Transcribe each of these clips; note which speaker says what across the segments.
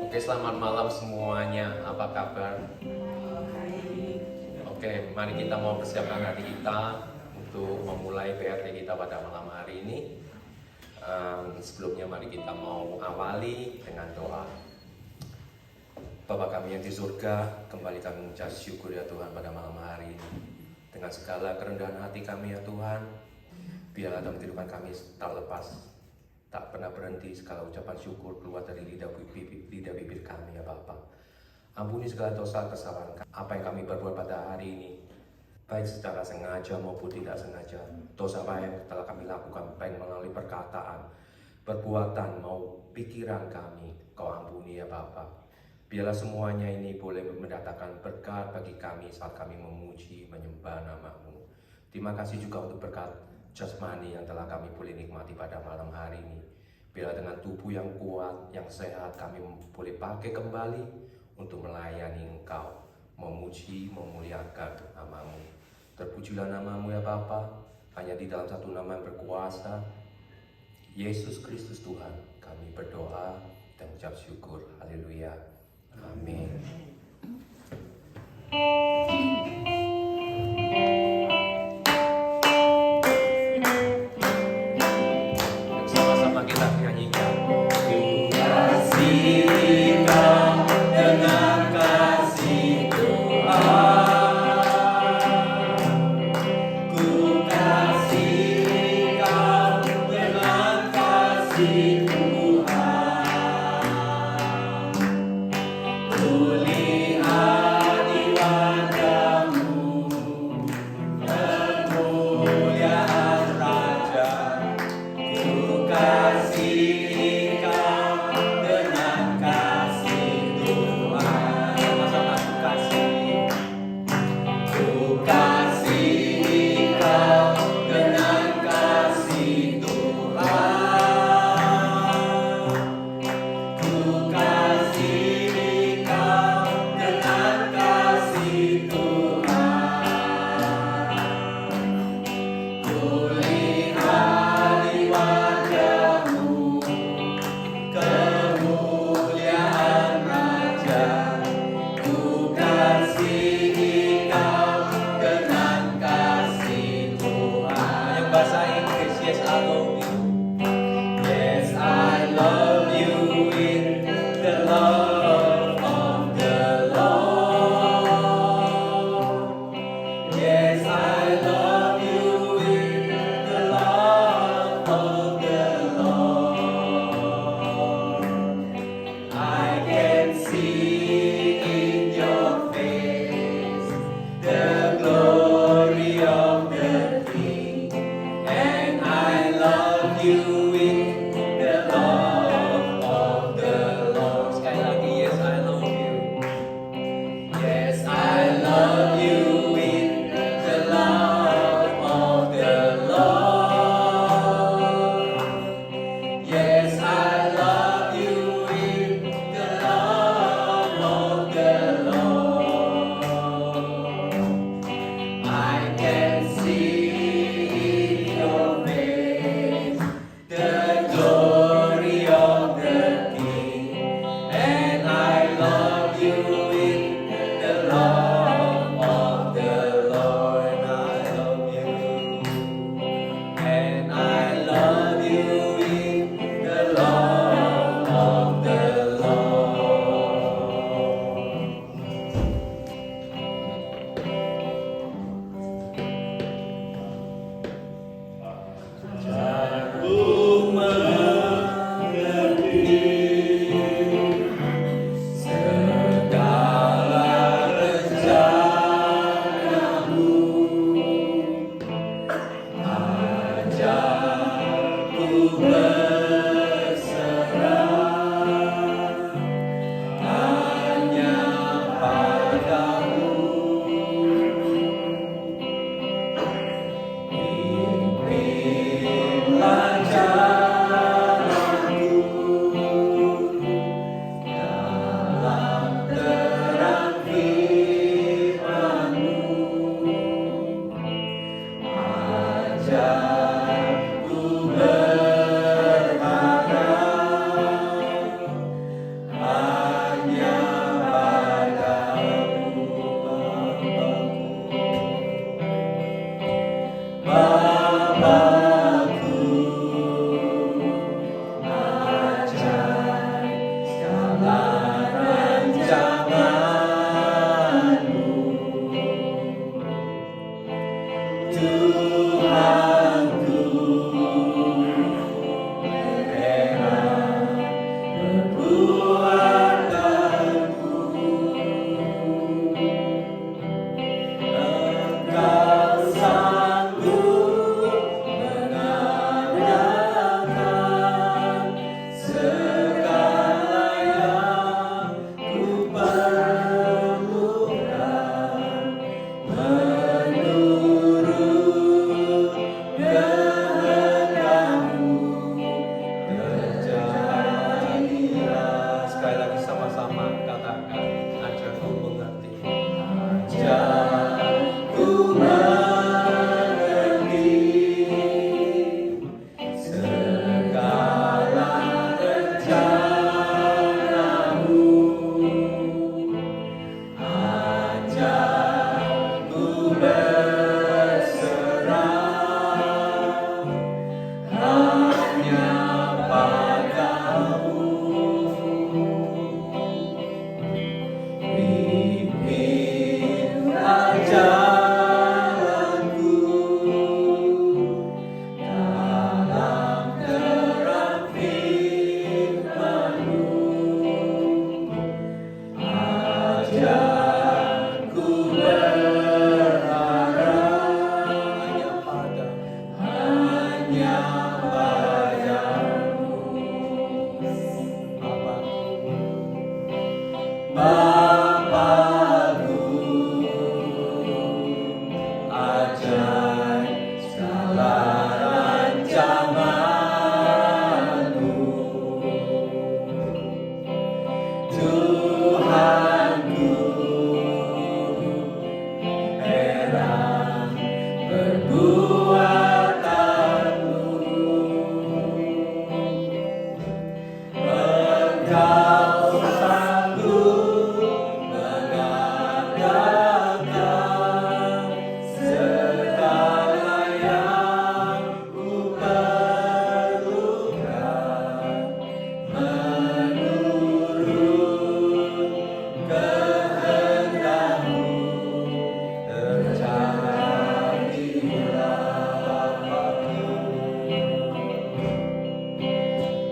Speaker 1: Oke, selamat malam semuanya. Apa kabar? Oke, mari kita mau persiapkan hati kita untuk memulai PRT kita pada malam hari ini. Sebelumnya mari kita mau awali dengan doa. Bapa kami yang di surga, kembali kami mengucap syukur ya Tuhan pada malam hari ini. Dengan segala kerendahan hati kami ya Tuhan, biarlah dalam kehidupan kami tak lepas, tak pernah berhenti segala ucapan syukur keluar dari lidah bibir kami ya Bapa. Ampuni segala dosa kesalahan kami, apa yang kami berbuat pada hari ini, baik secara sengaja maupun tidak sengaja. Dosa apa yang telah kami lakukan, baik melalui perkataan, perbuatan, mau pikiran kami, Kau ampuni ya Bapa. Biarlah semuanya ini boleh mendatangkan berkat bagi kami saat kami memuji, menyembah nama-Mu. Terima kasih juga untuk berkat jasmani yang telah kami boleh nikmati pada malam hari ini. Biarlah dengan tubuh yang kuat, yang sehat, kami boleh pakai kembali untuk melayani Engkau, memuji, memuliakan nama-Mu. Terpujilah nama-Mu ya Bapa, hanya di dalam satu nama yang berkuasa, Yesus Kristus Tuhan, kami berdoa dan ucap syukur. Haleluya. Amin. Sama-sama kita nyanyikan. Ku kasih Kau dengan kasih Tuhan. Ku kasih Kau dengan kasih Tuhan. Lihat di wajah-Mu kemuliaan Raja. Ku kasih Kau dengan kasih Tuhan. Sama-sama ku kasih. Ku kasih Kau dengan kasih Tuhan. Ku kasih Kau dengan kasih Tuhan. Ku lihat di wajah-Mu kemuliaan Raja. Ku kasih Kau dengan kasih Tuhan. Yang bahasa Inggris, yes I love you. Yes I love you with the love of the Lord. Yes I love you with the love of the Lord. I can see in your face the glory of the King, and I love you with the love of the Lord. Sekali lagi, yes I love you. Yes I love you with the love of the Lord. Yes I love you with the love of the Lord. I can see in your face the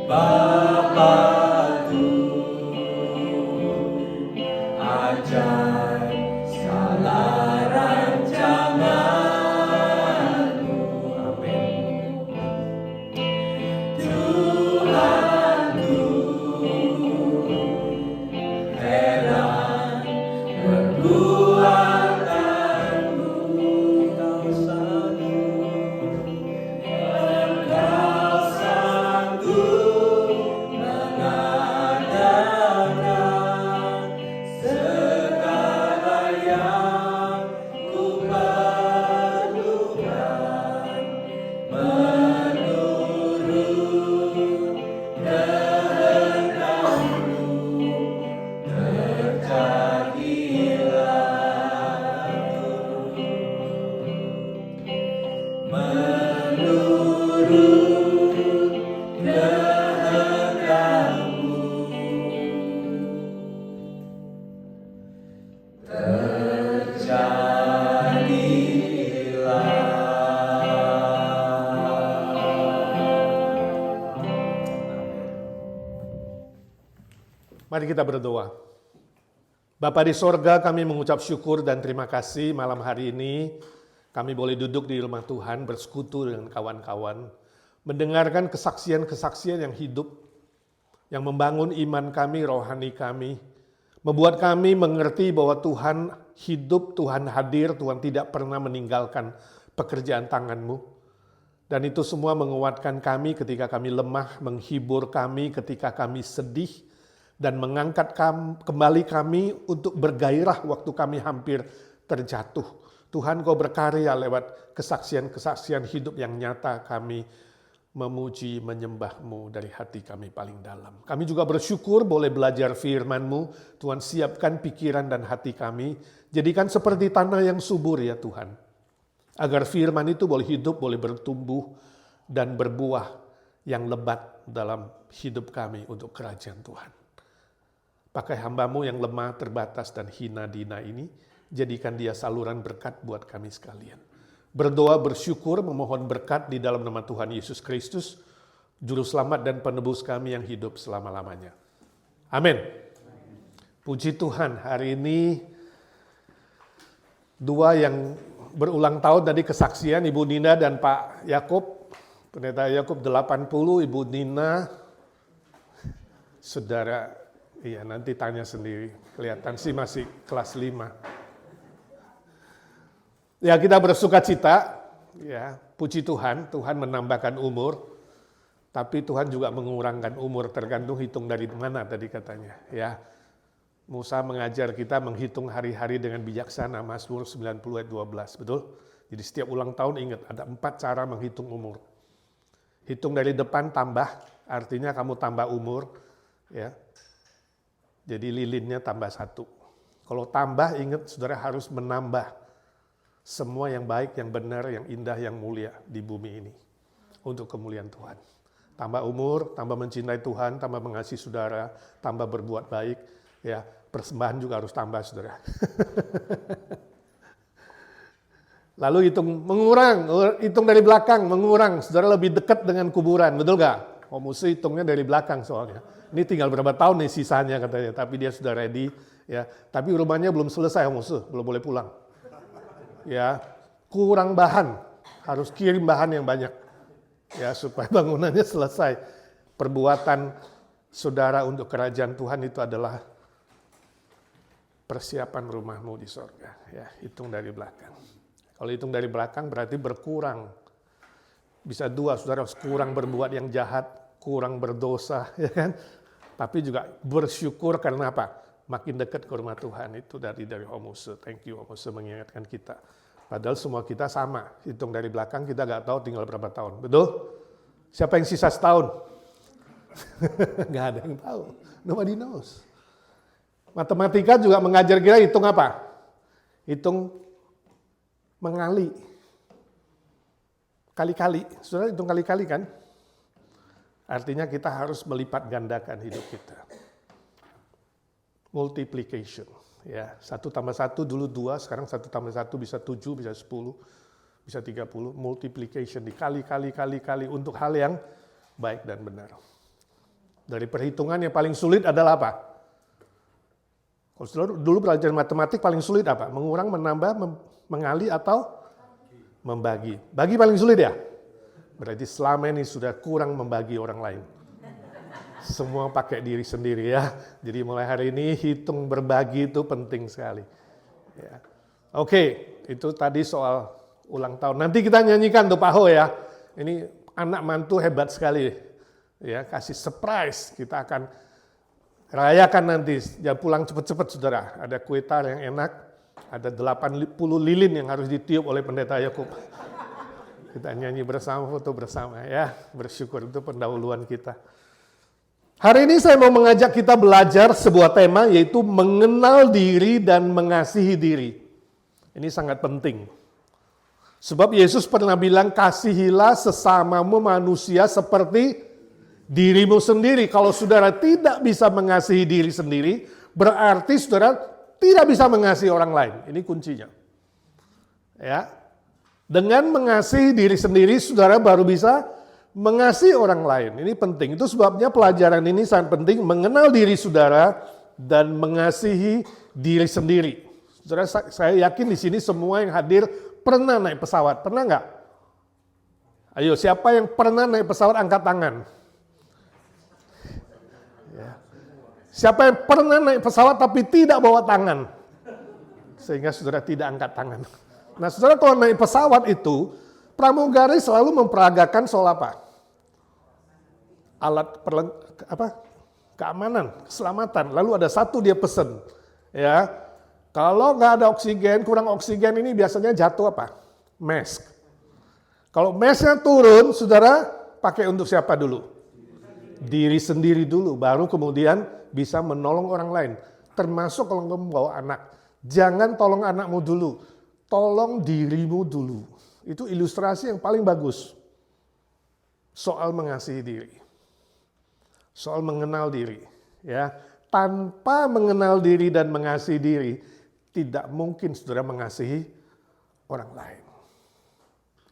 Speaker 1: Bapakku, ajaib segala rancangan-Mu. Amin. Tuhanku, heran perbuatan-Mu. Kau sanggup, Kau sanggup mengadakan segala yang ku perlukan, menurut kehendak-Mu terjadilah. Menurut kehendak-Mu terjadilah.
Speaker 2: Mari kita berdoa. Bapa di sorga, kami mengucap syukur dan terima kasih malam hari ini kami boleh duduk di rumah Tuhan bersekutu dengan kawan-kawan, mendengarkan kesaksian-kesaksian yang hidup, yang membangun iman kami, rohani kami, membuat kami mengerti bahwa Tuhan hidup, Tuhan hadir, Tuhan tidak pernah meninggalkan pekerjaan tangan-Mu. Dan itu semua menguatkan kami ketika kami lemah, menghibur kami ketika kami sedih, dan mengangkat kembali kami untuk bergairah waktu kami hampir terjatuh. Tuhan, Kau berkarya lewat kesaksian-kesaksian hidup yang nyata, kami memuji, menyembah-Mu dari hati kami paling dalam. Kami juga bersyukur boleh belajar firman-Mu. Tuhan, siapkan pikiran dan hati kami, jadikan seperti tanah yang subur ya Tuhan. Agar firman itu boleh hidup, boleh bertumbuh, dan berbuah yang lebat dalam hidup kami untuk kerajaan Tuhan. Pakai hamba-Mu yang lemah, terbatas, dan hina dina ini, jadikan dia saluran berkat buat kami sekalian. Berdoa, bersyukur, memohon berkat di dalam nama Tuhan Yesus Kristus, Juru Selamat dan Penebus kami yang hidup selama-lamanya. Amin. Puji Tuhan, hari ini dua yang berulang tahun tadi kesaksian, Ibu Nina dan Pak Yakub. Pendeta Yakub 80, Ibu Nina, saudara. Iya, nanti tanya sendiri. Kelihatan sih masih kelas 5. Ya, kita bersuka cita. Ya, puji Tuhan, Tuhan menambahkan umur. Tapi Tuhan juga mengurangkan umur, tergantung hitung dari mana tadi katanya. Ya, Musa mengajar kita menghitung hari-hari dengan bijaksana, Mazmur 90 ayat 12, betul? Jadi setiap ulang tahun ingat, ada 4 cara menghitung umur. Hitung dari depan tambah, artinya kamu tambah umur. Ya. Jadi lilinnya tambah 1. Kalau tambah, ingat saudara harus menambah semua yang baik, yang benar, yang indah, yang mulia di bumi ini. Untuk kemuliaan Tuhan. Tambah umur, tambah mencintai Tuhan, tambah mengasihi saudara, tambah berbuat baik. Ya, persembahan juga harus tambah saudara. Lalu hitung dari belakang, mengurang. Saudara lebih dekat dengan kuburan, betul gak? Oh, mesti hitungnya dari belakang soalnya. Ini tinggal berapa tahun nih sisanya katanya, tapi dia sudah ready. Ya, tapi rumahnya belum selesai, musuh belum boleh pulang. Ya, kurang bahan, harus kirim bahan yang banyak. Ya, supaya bangunannya selesai. Perbuatan saudara untuk kerajaan Tuhan itu adalah persiapan rumahmu di sorga. Ya, hitung dari belakang. Kalau hitung dari belakang berarti berkurang. Bisa 2, saudara harus kurang berbuat yang jahat, kurang berdosa, ya kan? Tapi juga bersyukur karena apa? Makin dekat ke rumah Tuhan, itu dari Homose. Thank you Homose mengingatkan kita. Padahal semua kita sama. Hitung dari belakang kita nggak tahu tinggal berapa tahun. Betul? Siapa yang sisa setahun? Nggak ada yang tahu. Nobody knows. Matematika juga mengajar kita hitung apa? Hitung mengali. Kali-kali. Saudara hitung kali-kali kan? Artinya kita harus melipat gandakan hidup kita. Multiplication. Ya, 1 tambah 1 dulu 2, sekarang 1 tambah 1 bisa 7, bisa 10, bisa 30. Multiplication dikali-kali untuk hal yang baik dan benar. Dari perhitungan yang paling sulit adalah apa? Kalau saudara dulu belajar matematik paling sulit apa? Mengurang, menambah, mengali atau membagi. Bagi paling sulit ya? Berarti selama ini sudah kurang membagi orang lain. Semua pakai diri sendiri ya. Jadi mulai hari ini hitung berbagi itu penting sekali. Ya. Oke, itu tadi soal ulang tahun. Nanti kita nyanyikan tuh Pak Ho ya. Ini anak mantu hebat sekali. Ya, kasih surprise. Kita akan rayakan nanti. Jangan pulang cepet-cepet saudara. Ada kue tar yang enak. Ada 80 lilin yang harus ditiup oleh pendeta Yakub. Kita nyanyi bersama, foto bersama ya. Bersyukur itu pendahuluan kita. Hari ini saya mau mengajak kita belajar sebuah tema yaitu mengenal diri dan mengasihi diri. Ini sangat penting. Sebab Yesus pernah bilang, kasihilah sesamamu manusia seperti dirimu sendiri. Kalau saudara tidak bisa mengasihi diri sendiri, berarti saudara tidak bisa mengasihi orang lain. Ini kuncinya. Ya. Dengan mengasihi diri sendiri, saudara baru bisa mengasihi orang lain. Ini penting. Itu sebabnya pelajaran ini sangat penting, mengenal diri saudara dan mengasihi diri sendiri. Saudara, saya yakin di sini semua yang hadir pernah naik pesawat. Pernah nggak? Ayo, siapa yang pernah naik pesawat angkat tangan? Ya. Siapa yang pernah naik pesawat tapi tidak bawa tangan? Sehingga saudara tidak angkat tangan. Nah, saudara kalau naik pesawat itu, pramugari selalu memperagakan soal apa? Alat keamanan, keselamatan. Lalu ada satu dia pesen, ya. Kalau nggak ada oksigen, kurang oksigen ini biasanya jatuh apa? Mask. Kalau masknya turun, saudara pakai untuk siapa dulu? Diri sendiri dulu, baru kemudian bisa menolong orang lain. Termasuk kalau kamu bawa anak, jangan tolong anakmu dulu, tolong dirimu dulu. Itu ilustrasi yang paling bagus soal mengasihi diri. Soal mengenal diri, ya. Tanpa mengenal diri dan mengasihi diri, tidak mungkin saudara mengasihi orang lain.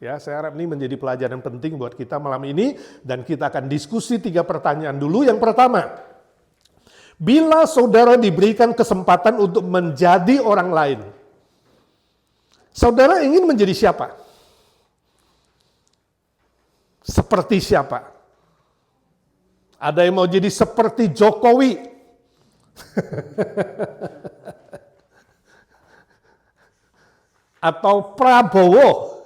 Speaker 2: Ya, saya harap ini menjadi pelajaran penting buat kita malam ini dan kita akan diskusi 3 pertanyaan dulu. Yang pertama, bila saudara diberikan kesempatan untuk menjadi orang lain, saudara ingin menjadi siapa? Seperti siapa? Ada yang mau jadi seperti Jokowi. Atau Prabowo.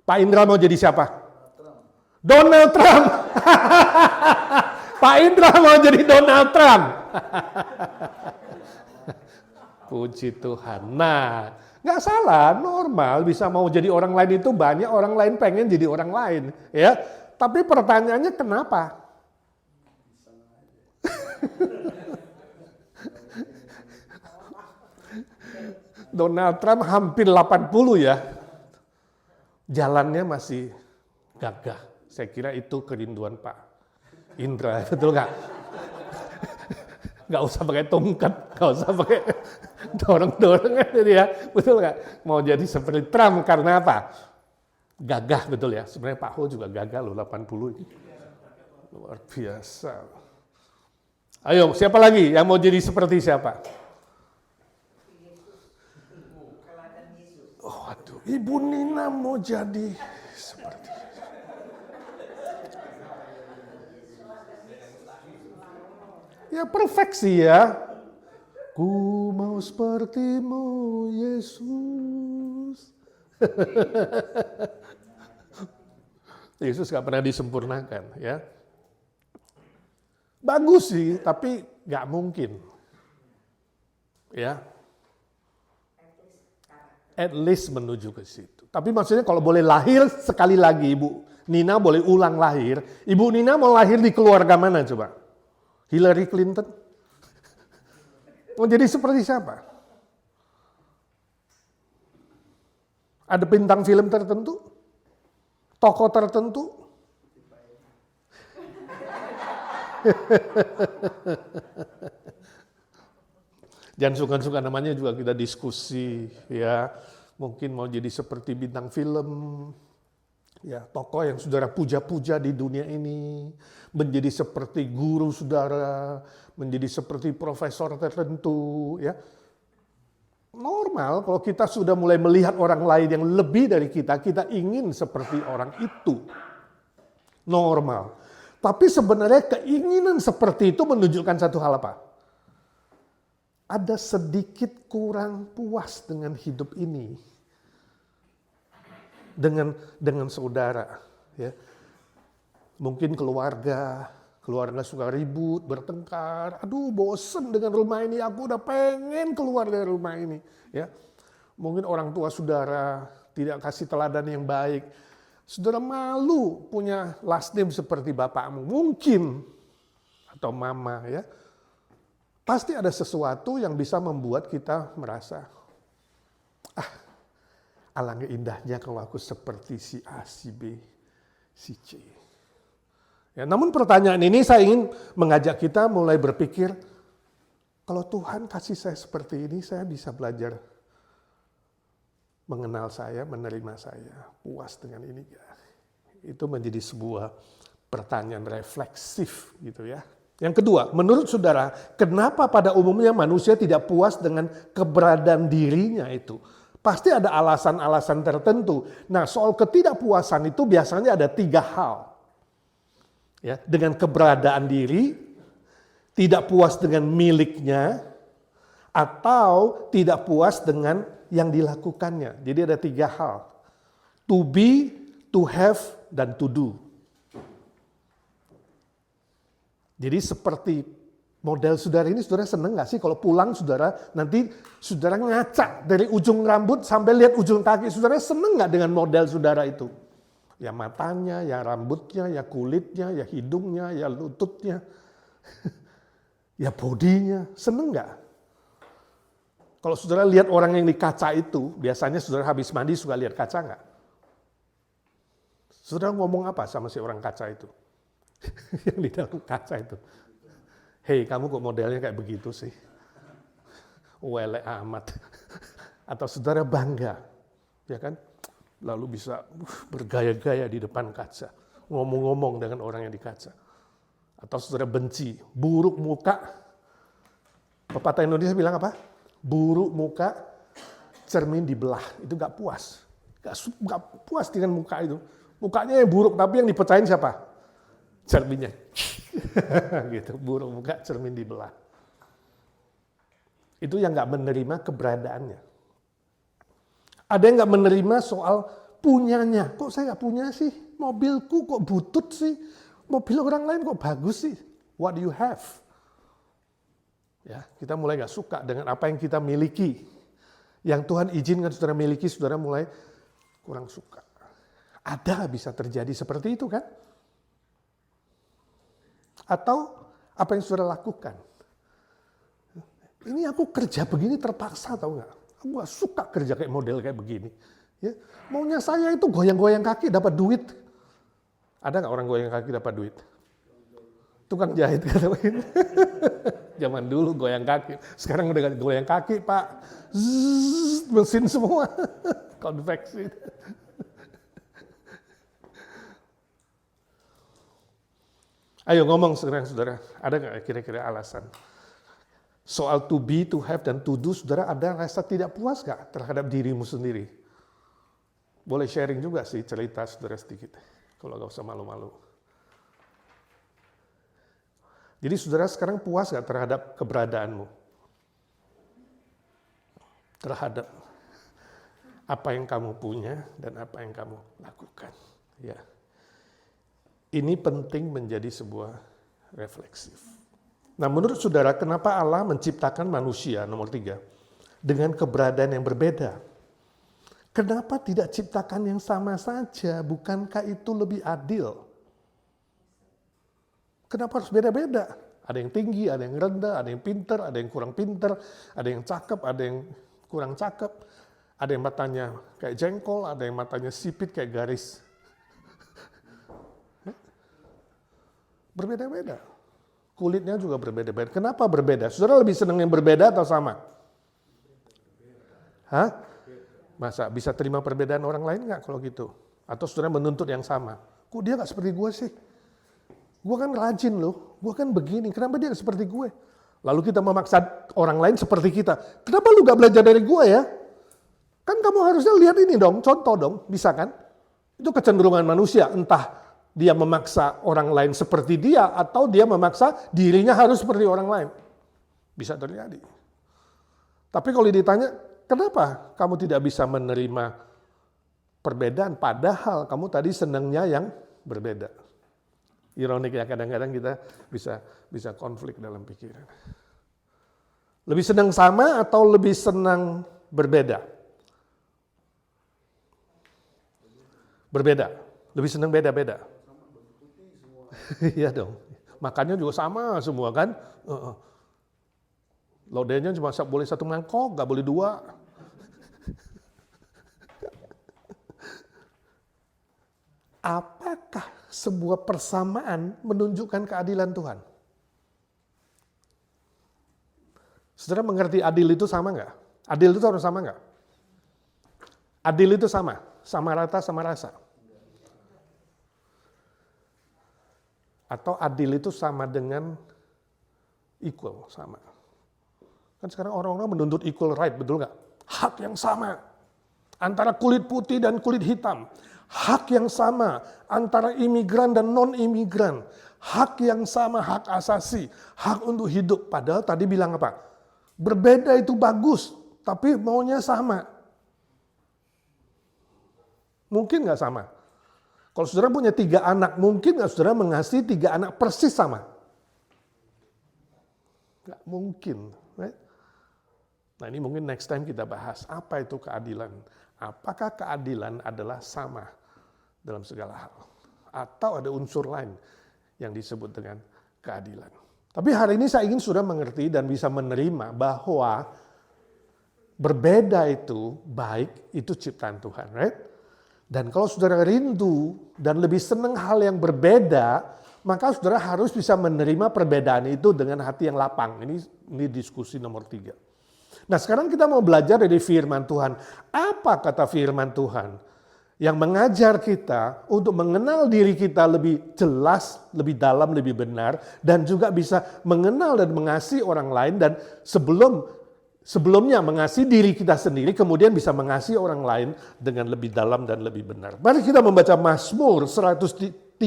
Speaker 2: Pak Indra mau jadi siapa? Donald Trump. Pak Indra mau jadi Donald Trump. Puji Tuhan. Nah, nggak salah, normal bisa mau jadi orang lain itu banyak orang lain pengen jadi orang lain, ya. Tapi pertanyaannya kenapa? Donald Trump hampir 80 ya. Jalannya masih gagah. Saya kira itu kerinduan Pak Indra, betul nggak? Nggak usah pakai tongkat, nggak usah pakai dorong-dorongan ya, betul nggak? Mau jadi seperti Trump karena apa? Gagah, betul ya. Sebenarnya Pak Ho juga gagah loh, 80 ini. Luar biasa. Ayo, siapa lagi yang mau jadi seperti siapa? Oh, aduh, Ibu Nina mau jadi seperti ya perfeksi ya. Ku mau sepertimu, Yesus. Yesus gak pernah disempurnakan ya. Bagus sih, tapi gak mungkin. Ya. At least menuju ke situ. Tapi maksudnya kalau boleh lahir sekali lagi, Ibu Nina boleh ulang lahir. Ibu Nina mau lahir di keluarga mana coba? Hillary Clinton? Mau jadi seperti siapa? Ada bintang film tertentu? Tokoh tertentu? Jangan suka-suka namanya juga kita diskusi ya. Mungkin mau jadi seperti bintang film, Ya, tokoh yang saudara puja-puja di dunia ini, menjadi seperti guru saudara, menjadi seperti profesor tertentu, ya. Normal kalau kita sudah mulai melihat orang lain yang lebih dari kita ingin seperti orang itu. Normal. Tapi sebenarnya keinginan seperti itu menunjukkan satu hal apa? Ada sedikit kurang puas dengan hidup ini. Dengan saudara, ya. Mungkin keluarga suka ribut, bertengkar. Aduh, bosen dengan rumah ini, aku udah pengen keluar dari rumah ini, ya. Mungkin orang tua saudara tidak kasih teladan yang baik. Saudara malu punya last name seperti bapakmu, mungkin, atau mama, ya. Pasti ada sesuatu yang bisa membuat kita merasa, alangkah indahnya kalau aku seperti si A, si B, si C. Ya, namun pertanyaan ini saya ingin mengajak kita mulai berpikir, kalau Tuhan kasih saya seperti ini, saya bisa belajar mengenal saya, menerima saya, puas dengan ini. Itu menjadi sebuah pertanyaan refleksif gitu ya. Yang kedua, menurut saudara, kenapa pada umumnya manusia tidak puas dengan keberadaan dirinya itu? Pasti ada alasan-alasan tertentu. Nah, soal ketidakpuasan itu biasanya ada 3 hal. Ya, dengan keberadaan diri, tidak puas dengan miliknya, atau tidak puas dengan yang dilakukannya. Jadi ada 3 hal. To be, to have, dan to do. Jadi seperti model saudara ini, saudara seneng gak sih kalau pulang saudara, nanti saudara ngaca dari ujung rambut sampai lihat ujung kaki. Saudara seneng gak dengan model saudara itu? Ya matanya, ya rambutnya, ya kulitnya, ya hidungnya, ya lututnya, ya bodinya. Seneng gak? Kalau saudara lihat orang yang di kaca itu, biasanya saudara habis mandi suka lihat kaca nggak? Saudara ngomong apa sama si orang kaca itu? Yang di dalam kaca itu. Hei, kamu kok modelnya kayak begitu sih? Wele amat. Atau saudara bangga, ya kan? Lalu bisa bergaya-gaya di depan kaca. Ngomong-ngomong dengan orang yang di kaca. Atau saudara benci, buruk muka. Pepatah Indonesia bilang apa? Buruk muka, cermin dibelah. Itu gak puas. Gak puas dengan muka itu. Mukanya yang buruk, tapi yang dipecahin siapa? Cerminnya. Gitu, buruk muka, cermin dibelah. Itu yang gak menerima keberadaannya. Ada yang gak menerima soal punyanya. Kok saya gak punya sih? Mobilku kok butut sih? Mobil orang lain kok bagus sih? What do you have? Ya, kita mulai gak suka dengan apa yang kita miliki. Yang Tuhan izinkan saudara miliki, saudara mulai kurang suka. Ada bisa terjadi seperti itu kan? Atau apa yang saudara lakukan? Ini aku kerja begini terpaksa tau gak? Aku gak suka kerja kayak model kayak begini. Ya, maunya saya itu goyang-goyang kaki dapat duit. Ada gak orang goyang kaki dapat duit? Tukang jahit katakan. Zaman dulu goyang kaki, sekarang udah goyang kaki Pak. Zzz, mesin semua, konveksi. Ayo ngomong sekarang saudara, ada nggak kira-kira alasan? Soal to be, to have, dan to do, saudara ada rasa tidak puas nggak terhadap dirimu sendiri? Boleh sharing juga sih cerita saudara sedikit, kalau nggak usah malu-malu. Jadi saudara sekarang puas gak terhadap keberadaanmu? Terhadap apa yang kamu punya dan apa yang kamu lakukan. Ya. Ini penting menjadi sebuah refleksif. Nah menurut saudara kenapa Allah menciptakan manusia nomor 3 dengan keberadaan yang berbeda? Kenapa tidak ciptakan yang sama saja? Bukankah itu lebih adil? Kenapa harus beda-beda? Ada yang tinggi, ada yang rendah, ada yang pinter, ada yang kurang pinter, ada yang cakep, ada yang kurang cakep. Ada yang matanya kayak jengkol, ada yang matanya sipit kayak garis. Berbeda-beda. Kulitnya juga berbeda-beda. Kenapa berbeda? Saudara lebih senang yang berbeda atau sama? Hah? Masa bisa terima perbedaan orang lain nggak kalau gitu? Atau saudara menuntut yang sama. Kok dia gak seperti gue sih? Gue kan rajin loh, gue kan begini, kenapa dia gak seperti gue? Lalu kita memaksa orang lain seperti kita. Kenapa lu gak belajar dari gue ya? Kan kamu harusnya lihat ini dong, contoh dong, bisa kan? Itu kecenderungan manusia, entah dia memaksa orang lain seperti dia, atau dia memaksa dirinya harus seperti orang lain. Bisa terjadi. Tapi kalau ditanya, kenapa kamu tidak bisa menerima perbedaan, padahal kamu tadi senangnya yang berbeda. Ironik ya, kadang-kadang kita bisa konflik dalam pikiran. Lebih senang sama atau lebih senang berbeda? Berbeda. Lebih senang beda-beda. Iya dong. Makannya juga sama semua kan. Lodenya cuma boleh 1 mangkok, gak boleh 2. Apakah sebuah persamaan menunjukkan keadilan Tuhan? Saudara mengerti adil itu sama nggak? Adil itu harus sama nggak? Adil itu sama rata, sama rasa. Atau adil itu sama dengan equal, sama. Kan sekarang orang-orang menuntut equal right, betul nggak? Hak yang sama antara kulit putih dan kulit hitam. Hak yang sama antara imigran dan non-imigran. Hak yang sama, hak asasi, hak untuk hidup. Padahal tadi bilang apa? Berbeda itu bagus, tapi maunya sama. Mungkin nggak sama? Kalau saudara punya 3 anak, mungkin nggak saudara mengasihi 3 anak persis sama? Nggak mungkin. Right? Nah ini mungkin next time kita bahas. Apa itu keadilan? Apakah keadilan adalah sama dalam segala hal? Atau ada unsur lain yang disebut dengan keadilan? Tapi hari ini saya ingin saudara mengerti dan bisa menerima bahwa berbeda itu baik, itu ciptaan Tuhan. Right? Dan kalau saudara rindu dan lebih senang hal yang berbeda, maka saudara harus bisa menerima perbedaan itu dengan hati yang lapang. Ini diskusi nomor 3. Nah sekarang kita mau belajar dari firman Tuhan. Apa kata firman Tuhan? Yang mengajar kita untuk mengenal diri kita lebih jelas, lebih dalam, lebih benar. Dan juga bisa mengenal dan mengasihi orang lain. Dan sebelumnya mengasihi diri kita sendiri, kemudian bisa mengasihi orang lain dengan lebih dalam dan lebih benar. Mari kita membaca Mazmur 139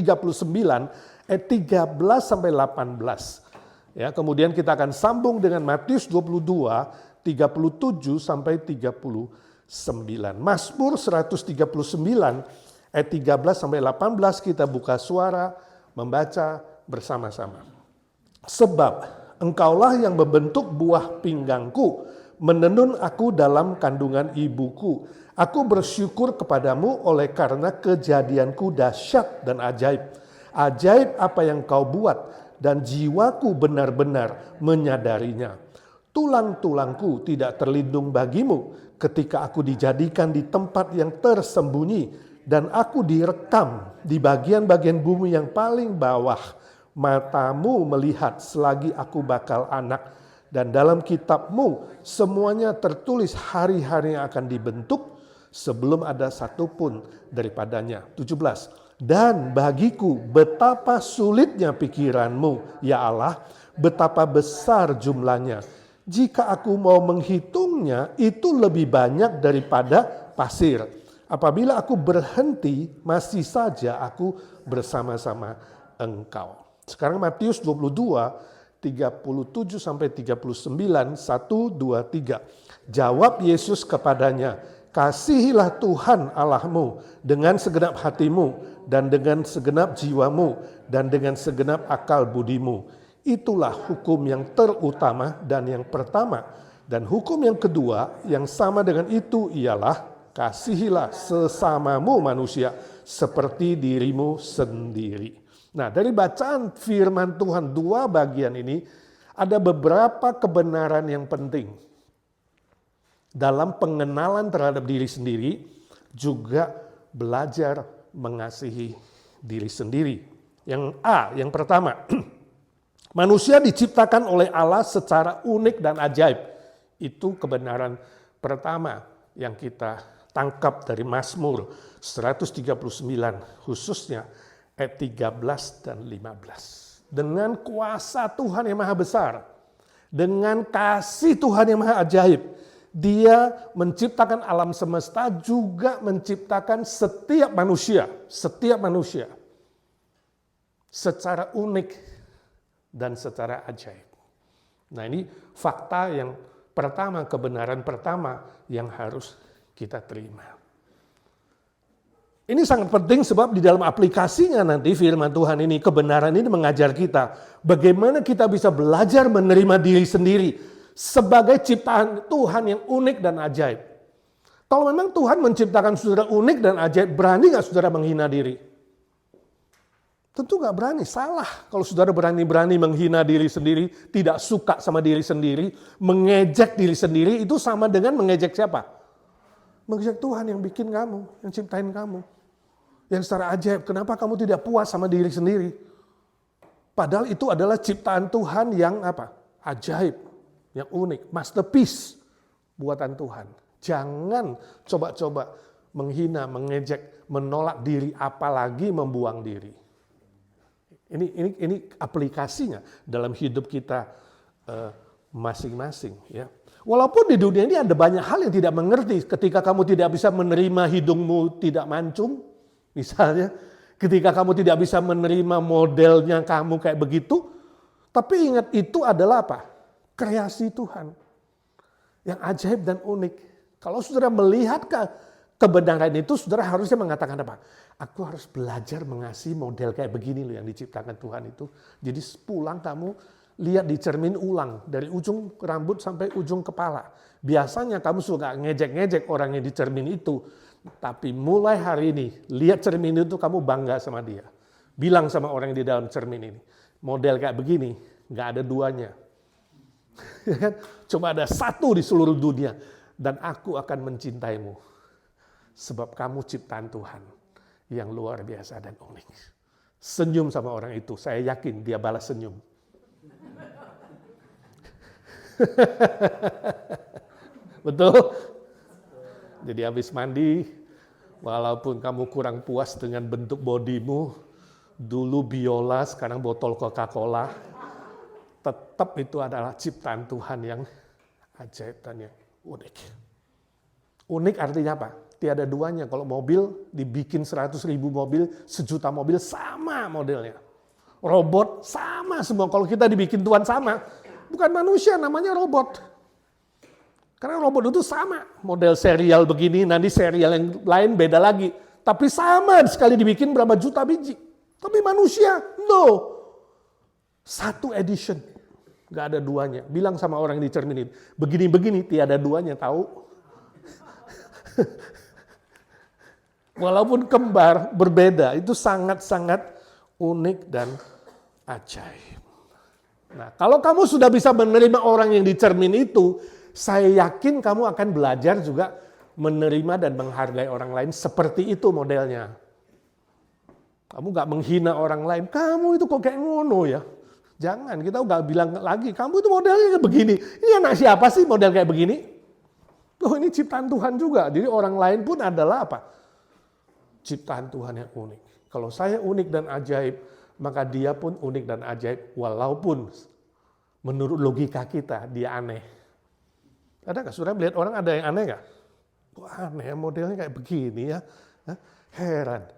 Speaker 2: ayat 13 sampai 18. Ya, kemudian kita akan sambung dengan Matius 22 37 sampai 39. Mazmur 139 ayat 13 sampai 18 kita buka suara membaca bersama-sama. Sebab Engkaulah yang membentuk buah pinggangku, menenun aku dalam kandungan ibuku. Aku bersyukur kepadamu oleh karena kejadianku dahsyat dan ajaib. Ajaib apa yang kau buat, dan jiwaku benar-benar menyadarinya. Tulang-tulangku tidak terlindung bagimu ketika aku dijadikan di tempat yang tersembunyi, dan aku direkam di bagian-bagian bumi yang paling bawah. Matamu melihat selagi aku bakal anak, dan dalam kitabmu semuanya tertulis hari-hari yang akan dibentuk sebelum ada satupun daripadanya. 17. Dan bagiku betapa sulitnya pikiranmu, ya Allah, betapa besar jumlahnya. Jika aku mau menghitungnya, itu lebih banyak daripada pasir. Apabila aku berhenti, masih saja aku bersama-sama Engkau. Sekarang Matius 22, 37 sampai 39, 1, 2, 3. Jawab Yesus kepadanya, kasihilah Tuhan Allahmu dengan segenap hatimu, dan dengan segenap jiwamu, dan dengan segenap akal budimu. Itulah hukum yang terutama dan yang pertama. Dan hukum yang kedua yang sama dengan itu ialah, kasihilah sesamamu manusia seperti dirimu sendiri. Nah, dari bacaan firman Tuhan 2 bagian ini, ada beberapa kebenaran yang penting. Dalam pengenalan terhadap diri sendiri, juga belajar mengasihi diri sendiri. Yang pertama, manusia diciptakan oleh Allah secara unik dan ajaib. Itu kebenaran pertama yang kita tangkap dari Mazmur 139, khususnya ayat 13 dan 15. Dengan kuasa Tuhan yang maha besar, dengan kasih Tuhan yang maha ajaib, Dia menciptakan alam semesta, juga menciptakan setiap manusia secara unik dan secara ajaib. Nah, ini fakta yang pertama, kebenaran pertama yang harus kita terima. Ini sangat penting sebab di dalam aplikasinya nanti firman Tuhan ini, kebenaran ini mengajar kita bagaimana kita bisa belajar menerima diri sendiri sebagai ciptaan Tuhan yang unik dan ajaib. Kalau memang Tuhan menciptakan saudara unik dan ajaib, berani nggak saudara menghina diri? Tentu nggak berani, salah. Kalau saudara berani-berani menghina diri sendiri, tidak suka sama diri sendiri, mengejek diri sendiri, itu sama dengan mengejek siapa? Mengejek Tuhan yang bikin kamu, yang ciptain kamu. Yang secara ajaib, kenapa kamu tidak puas sama diri sendiri? Padahal itu adalah ciptaan Tuhan yang apa? Ajaib, yang unik, masterpiece buatan Tuhan. Jangan coba-coba menghina, mengejek, menolak diri, apalagi membuang diri. Ini aplikasinya dalam hidup kita masing-masing, ya. Walaupun di dunia ini ada banyak hal yang tidak mengerti. Ketika kamu tidak bisa menerima hidungmu tidak mancung, misalnya, ketika kamu tidak bisa menerima modelnya kamu kayak begitu, tapi ingat itu adalah apa? Kreasi Tuhan yang ajaib dan unik. Kalau saudara melihat kebenaran itu, saudara harusnya mengatakan apa? Aku harus belajar mengasihi model kayak begini loh yang diciptakan Tuhan itu. Jadi pulang kamu lihat di cermin ulang dari ujung rambut sampai ujung kepala. Biasanya kamu suka ngejek-ngejek orang yang di cermin itu. Tapi mulai hari ini, lihat cermin itu kamu bangga sama dia. Bilang sama orang yang di dalam cermin ini, model kayak begini, nggak ada duanya. Cuma ada satu di seluruh dunia. Dan aku akan mencintaimu. Sebab kamu ciptaan Tuhan yang luar biasa dan unik. Senyum sama orang itu, saya yakin dia balas senyum. Betul? Jadi habis mandi, walaupun kamu kurang puas dengan bentuk bodimu, dulu biola, sekarang botol Coca-Cola, tetap itu adalah ciptaan Tuhan yang ajaib dan yang unik. Unik artinya apa? Tiada duanya. Kalau mobil dibikin 100.000 mobil, 1 juta mobil sama modelnya. Robot sama semua. Kalau kita dibikin Tuhan sama, bukan manusia, namanya robot. Karena robot itu sama. Model serial begini, nanti serial yang lain beda lagi. Tapi sama sekali dibikin berapa juta biji. Tapi manusia, no. 1 edition. Gak ada duanya. Bilang sama orang yang di cermin ini, begini-begini tiada duanya, tahu? Walaupun kembar, berbeda, itu sangat-sangat unik dan ajaib. Nah, kalau kamu sudah bisa menerima orang yang di cermin itu, saya yakin kamu akan belajar juga menerima dan menghargai orang lain seperti itu modelnya. Kamu gak menghina orang lain, kamu itu kok kayak ngono ya. Jangan, kita gak bilang lagi, kamu itu modelnya begini. Ini anak siapa sih model kayak begini? Oh, ini ciptaan Tuhan juga. Jadi orang lain pun adalah apa? Ciptaan Tuhan yang unik. Kalau saya unik dan ajaib, maka dia pun unik dan ajaib. Walaupun menurut logika kita, dia aneh. Ada nggak? Saudara melihat orang ada yang aneh nggak? Kok aneh modelnya kayak begini ya? Heran.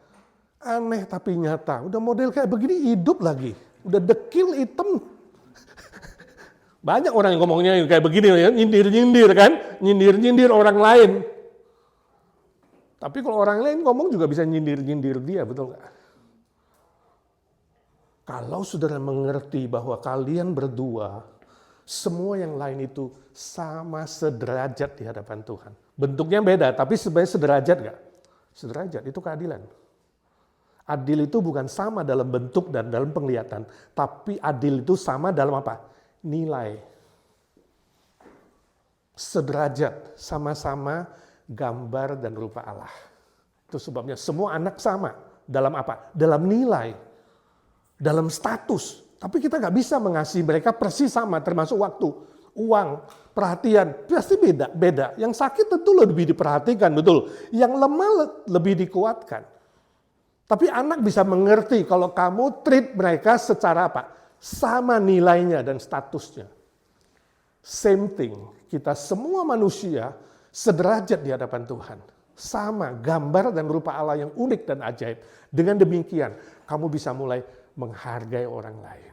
Speaker 2: Aneh tapi nyata. Udah model kayak begini hidup lagi. Udah dekil hitam. Banyak orang yang ngomongnya kayak begini ya, nyindir-nyindir kan, nyindir-nyindir orang lain. Tapi kalau orang lain ngomong juga bisa nyindir-nyindir dia, betul nggak? Kalau saudara mengerti bahwa kalian berdua, semua yang lain itu sama sederajat di hadapan Tuhan. Bentuknya beda, tapi sebenarnya sederajat nggak? Sederajat, itu keadilan. Adil itu bukan sama dalam bentuk dan dalam penglihatan, tapi adil itu sama dalam apa? Nilai. Sederajat, sama-sama gambar dan rupa Allah. Itu sebabnya semua anak sama. Dalam apa? Dalam nilai. Dalam status. Tapi kita nggak bisa mengasihi mereka persis sama, termasuk waktu. uang, perhatian, pasti beda. Yang sakit tentu lebih diperhatikan, betul. Yang lemah lebih dikuatkan. Tapi anak bisa mengerti kalau kamu treat mereka secara apa? Sama nilainya dan statusnya. Same thing, kita semua manusia sederajat di hadapan Tuhan. Sama, gambar dan rupa Allah yang unik dan ajaib. Dengan demikian, kamu bisa mulai menghargai orang lain.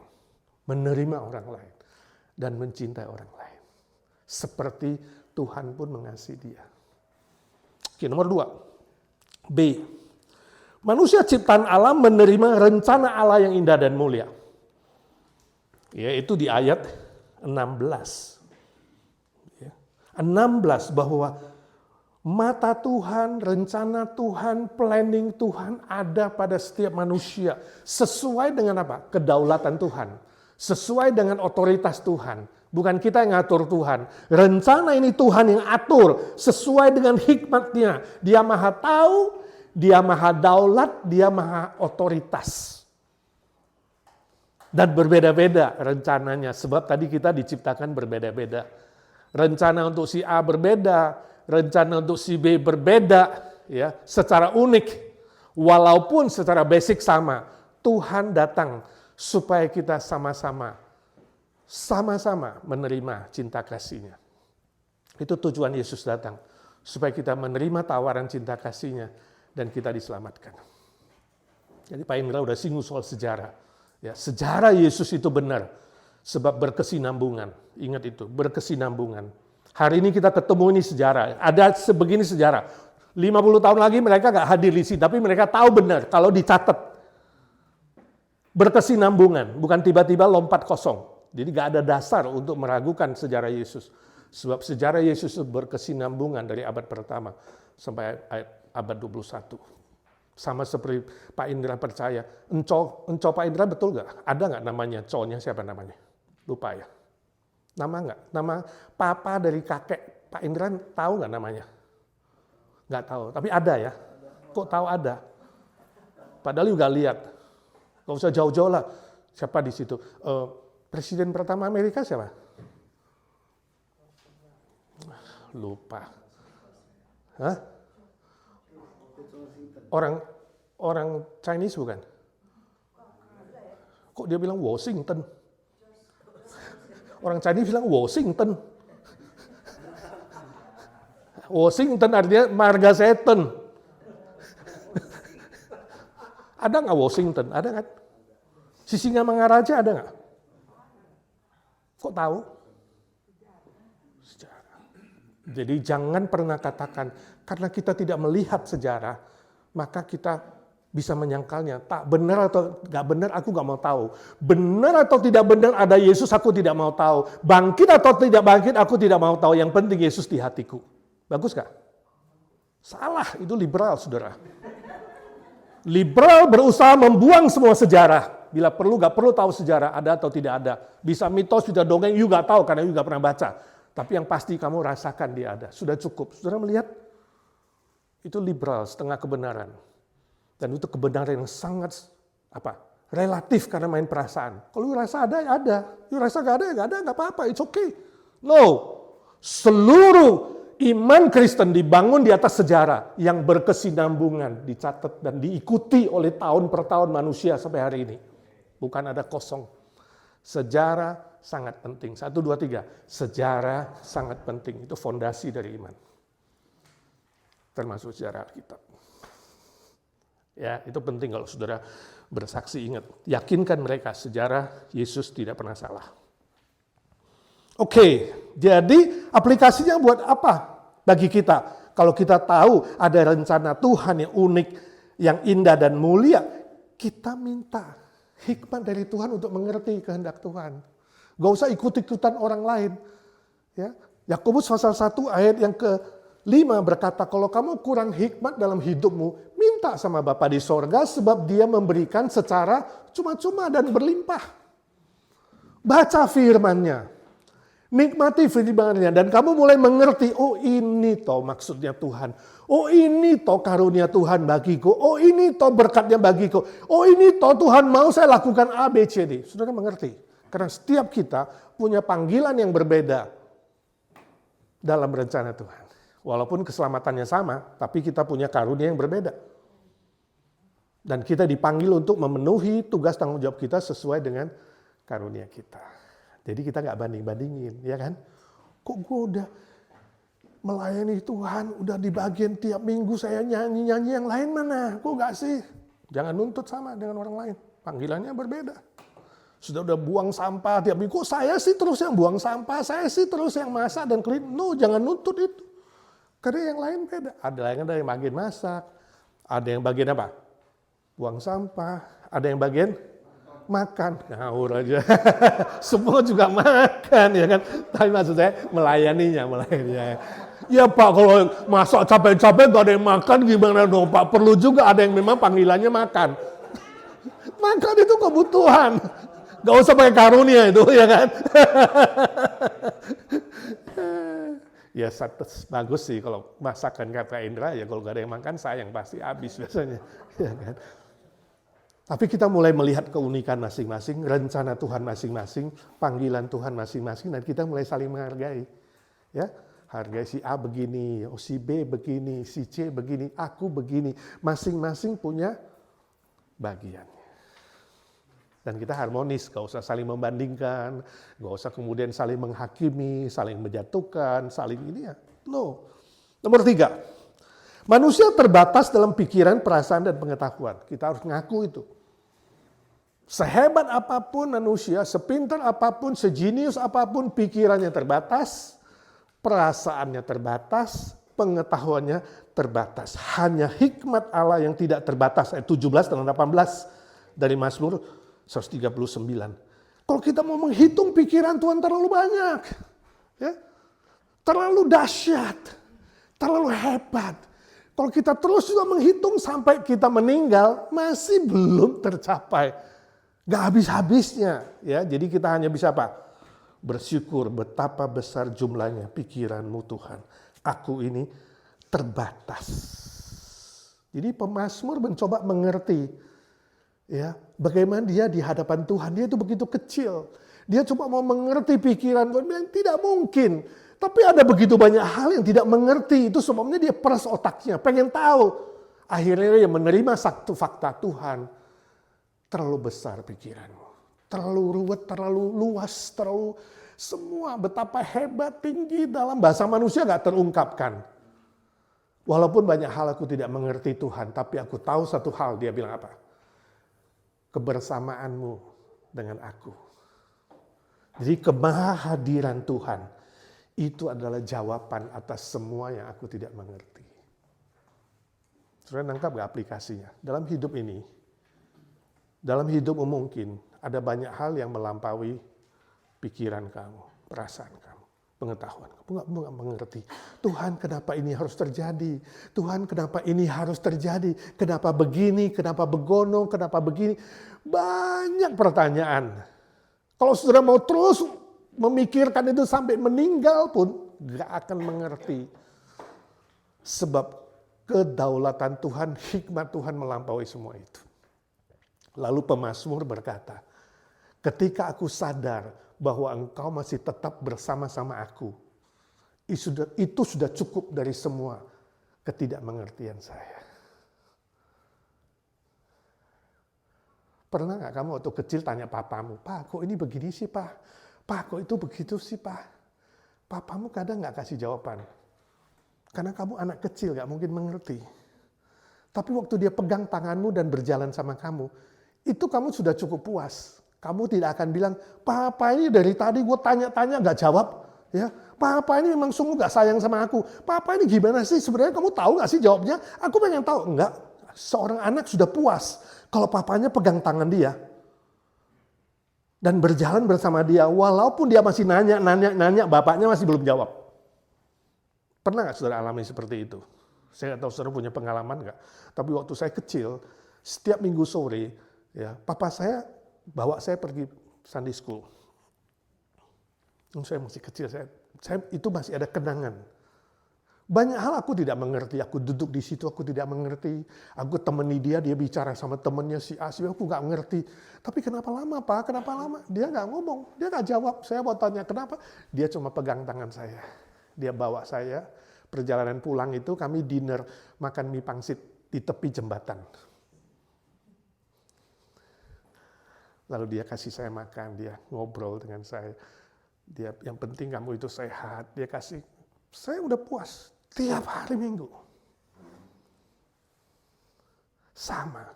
Speaker 2: Menerima orang lain. Dan mencintai orang lain. Seperti Tuhan pun mengasihi dia. Oke, nomor 2. B. Manusia ciptaan Allah menerima rencana Allah yang indah dan mulia. Yaitu di ayat 16. 16 bahwa mata Tuhan, rencana Tuhan, planning Tuhan ada pada setiap manusia. Sesuai dengan apa? Kedaulatan Tuhan. Sesuai dengan otoritas Tuhan. Bukan kita yang ngatur Tuhan. Rencana ini Tuhan yang atur. Sesuai dengan hikmatnya. Dia maha tahu, dia maha daulat, dia maha otoritas. Dan berbeda-beda rencananya. Sebab tadi kita diciptakan berbeda-beda. Rencana untuk si A berbeda, rencana untuk si B berbeda, ya, secara unik. Walaupun secara basic sama, Tuhan datang supaya kita sama-sama menerima cinta kasih-Nya. Itu tujuan Yesus datang, supaya kita menerima tawaran cinta kasih-Nya dan kita diselamatkan. Jadi Pak Indra udah singgung soal sejarah. Ya, sejarah Yesus itu benar, sebab berkesinambungan. Ingat itu, berkesinambungan. Hari ini kita ketemu ini sejarah. Ada sebegini sejarah. 50 tahun lagi mereka gak hadir di sini, tapi mereka tahu benar kalau dicatat. Berkesinambungan, bukan tiba-tiba lompat kosong. Jadi gak ada dasar untuk meragukan sejarah Yesus. Sebab sejarah Yesus itu berkesinambungan dari abad pertama sampai abad 21. Sama seperti Pak Indra percaya. Enco Pak Indra betul gak? Ada gak namanya? Enconya siapa namanya? Lupa ya. Nama nggak? Nama papa dari kakek Pak Indra tahu nggak namanya? Nggak tahu, tapi ada ya. Kok tahu ada? Padahal juga lihat. Nggak usah jauh-jauh lah. Siapa di situ? Presiden pertama Amerika siapa? Lupa. Hah? Orang Chinese bukan? Kok dia bilang Washington? Orang Chinese bilang Washington. Washington artinya marga setan. Ada nggak Washington? Ada kan? Sisingamangaraja ada nggak? Kok tahu? Sejarah. Jadi jangan pernah katakan, karena kita tidak melihat sejarah, maka kita bisa menyangkalnya. Tak benar atau nggak benar, aku nggak mau tahu. Benar atau tidak benar ada Yesus, aku tidak mau tahu. Bangkit atau tidak bangkit, aku tidak mau tahu. Yang penting Yesus di hatiku. Bagus gak? Salah, itu liberal, saudara. Liberal berusaha membuang semua sejarah. Bila perlu, nggak perlu tahu sejarah ada atau tidak ada. Bisa mitos, bisa dongeng, you nggak tahu karena you nggak pernah baca. Tapi yang pasti kamu rasakan dia ada. Sudah cukup. Saudara melihat? Itu liberal, setengah kebenaran. Dan itu kebenaran yang sangat relatif karena main perasaan. Kalau you rasa ada, ya ada. You rasa nggak ada, ya nggak ada, nggak apa-apa. It's okay. No. Seluruh iman Kristen dibangun di atas sejarah yang berkesinambungan, dicatat dan diikuti oleh tahun per tahun manusia sampai hari ini. Bukan ada kosong. Sejarah sangat penting. 1, 2, 3. Sejarah sangat penting. Itu fondasi dari iman. Termasuk sejarah Alkitab. Ya, itu penting kalau saudara bersaksi, ingat. Yakinkan mereka sejarah Yesus tidak pernah salah. Oke, jadi aplikasinya buat apa bagi kita? Kalau kita tahu ada rencana Tuhan yang unik, yang indah dan mulia, kita minta hikmat dari Tuhan untuk mengerti kehendak Tuhan. Gak usah ikut-ikutan orang lain. Ya, Yakobus pasal 1 ayat yang ke-5 berkata, kalau kamu kurang hikmat dalam hidupmu, minta sama Bapa di sorga sebab dia memberikan secara cuma-cuma dan berlimpah. Baca firman-Nya. Nikmati firman-Nya dan kamu mulai mengerti, oh ini toh maksudnya Tuhan. Oh ini toh karunia Tuhan bagiku. Oh ini toh berkatnya bagiku. Oh ini toh Tuhan mau saya lakukan A, B, C, D. Saudara mengerti? Karena setiap kita punya panggilan yang berbeda. dalam rencana Tuhan. Walaupun keselamatannya sama, tapi kita punya karunia yang berbeda. Dan kita dipanggil untuk memenuhi tugas tanggung jawab kita sesuai dengan karunia kita. Jadi kita nggak banding-bandingin, ya kan? Kok gue udah melayani Tuhan, udah di bagian tiap minggu saya nyanyi-nyanyi, yang lain mana? Kok nggak sih? Jangan nuntut sama dengan orang lain. Panggilannya berbeda. Sudah buang sampah tiap minggu, kok saya sih terus yang buang sampah, saya sih terus yang masak dan clean. No, jangan nuntut itu. Karena yang lain beda. Ada yang bagian masak, ada yang bagian apa? Buang sampah, ada yang bagian makan. Ngawur aja. Semua juga makan, ya kan? Tapi maksud saya melayaninya. Ya Pak, kalau masak capek-capek gak ada yang makan gimana dong Pak? Perlu juga ada yang memang panggilannya makan. Makan itu kebutuhan. Gak usah pakai karunia itu, ya kan? Ya bagus sih kalau masakan kata Indra, ya kalau gak ada yang makan sayang pasti habis biasanya. Ya kan? Tapi kita mulai melihat keunikan masing-masing, rencana Tuhan masing-masing, panggilan Tuhan masing-masing, dan kita mulai saling menghargai. Ya, hargai si A begini, si B begini, si C begini, aku begini. Masing-masing punya bagiannya. Dan kita harmonis, gak usah saling membandingkan, gak usah kemudian saling menghakimi, saling menjatuhkan, saling ini ya. No. Nomor 3, manusia terbatas dalam pikiran, perasaan, dan pengetahuan. Kita harus ngaku itu. Sehebat apapun manusia, sepintar apapun, sejenius apapun, pikirannya terbatas, perasaannya terbatas, pengetahuannya terbatas. Hanya hikmat Allah yang tidak terbatas. Ayat 17 dan 18 dari Mazmur 139. Kalau kita mau menghitung pikiran Tuhan terlalu banyak. Ya, terlalu dahsyat. Terlalu hebat. Kalau kita terus juga menghitung sampai kita meninggal, masih belum tercapai. Gak habis-habisnya. Ya, jadi kita hanya bisa apa? Bersyukur betapa besar jumlahnya pikiranmu Tuhan. Aku ini terbatas. Jadi pemazmur mencoba mengerti, ya, bagaimana dia di hadapan Tuhan. Dia itu begitu kecil. Dia cuma mau mengerti pikiran Tuhan. Yang tidak mungkin. Tapi ada begitu banyak hal yang tidak mengerti. Itu sebabnya dia peras otaknya. Pengen tahu. Akhirnya dia menerima satu fakta Tuhan. Terlalu besar pikiranmu. Terlalu ruwet, terlalu luas, terlalu semua. Betapa hebat, tinggi dalam bahasa manusia gak terungkapkan. Walaupun banyak hal aku tidak mengerti Tuhan. Tapi aku tahu satu hal. Dia bilang apa? Kebersamaanmu dengan aku. Jadi kemahadiran Tuhan itu adalah jawaban atas semua yang aku tidak mengerti. Saudara nangkap gak aplikasinya? Dalam hidup ini, dalam hidupmu mungkin ada banyak hal yang melampaui pikiran kamu, perasaan kamu, pengetahuan. Kamu gak mengerti. Tuhan kenapa ini harus terjadi? Tuhan kenapa ini harus terjadi? Kenapa begini? Kenapa begono? Kenapa begini? Banyak pertanyaan. Kalau saudara mau terus memikirkan itu sampai meninggal pun gak akan mengerti. Sebab kedaulatan Tuhan, hikmat Tuhan melampaui semua itu. Lalu pemazmur berkata, ketika aku sadar bahwa engkau masih tetap bersama-sama aku, itu sudah cukup dari semua ketidakmengertian saya. Pernah gak kamu waktu kecil tanya papamu, Pak kok ini begini sih Pak? Pak kok itu begitu sih Pak? Papamu kadang gak kasih jawaban. Karena kamu anak kecil gak mungkin mengerti. Tapi waktu dia pegang tanganmu dan berjalan sama kamu, itu kamu sudah cukup puas. Kamu tidak akan bilang, Papa ini dari tadi gue tanya-tanya gak jawab. Ya, Papa ini memang sungguh gak sayang sama aku. Papa ini gimana sih? Sebenarnya kamu tahu gak sih jawabnya? Aku pengen tahu. Enggak, seorang anak sudah puas kalau papanya pegang tangan dia dan berjalan bersama dia, walaupun dia masih nanya, bapaknya masih belum jawab. Pernah gak saudara alami seperti itu? Saya gak tahu saudara punya pengalaman gak? Tapi waktu saya kecil, setiap minggu sore, ya, papa saya bawa saya pergi Sunday school. Saya masih kecil, saya itu masih ada kenangan. Banyak hal aku tidak mengerti, aku duduk di situ, aku tidak mengerti. Aku temani dia bicara sama temennya si A, aku gak ngerti. Tapi kenapa lama Pak, kenapa lama? Dia gak ngomong, dia gak jawab. Saya mau tanya kenapa, dia cuma pegang tangan saya. Dia bawa saya, perjalanan pulang itu kami dinner, makan mie pangsit di tepi jembatan. Lalu dia kasih saya makan, dia ngobrol dengan saya. Dia, yang penting kamu itu sehat. Dia kasih, saya udah puas tiap hari Minggu. Sama.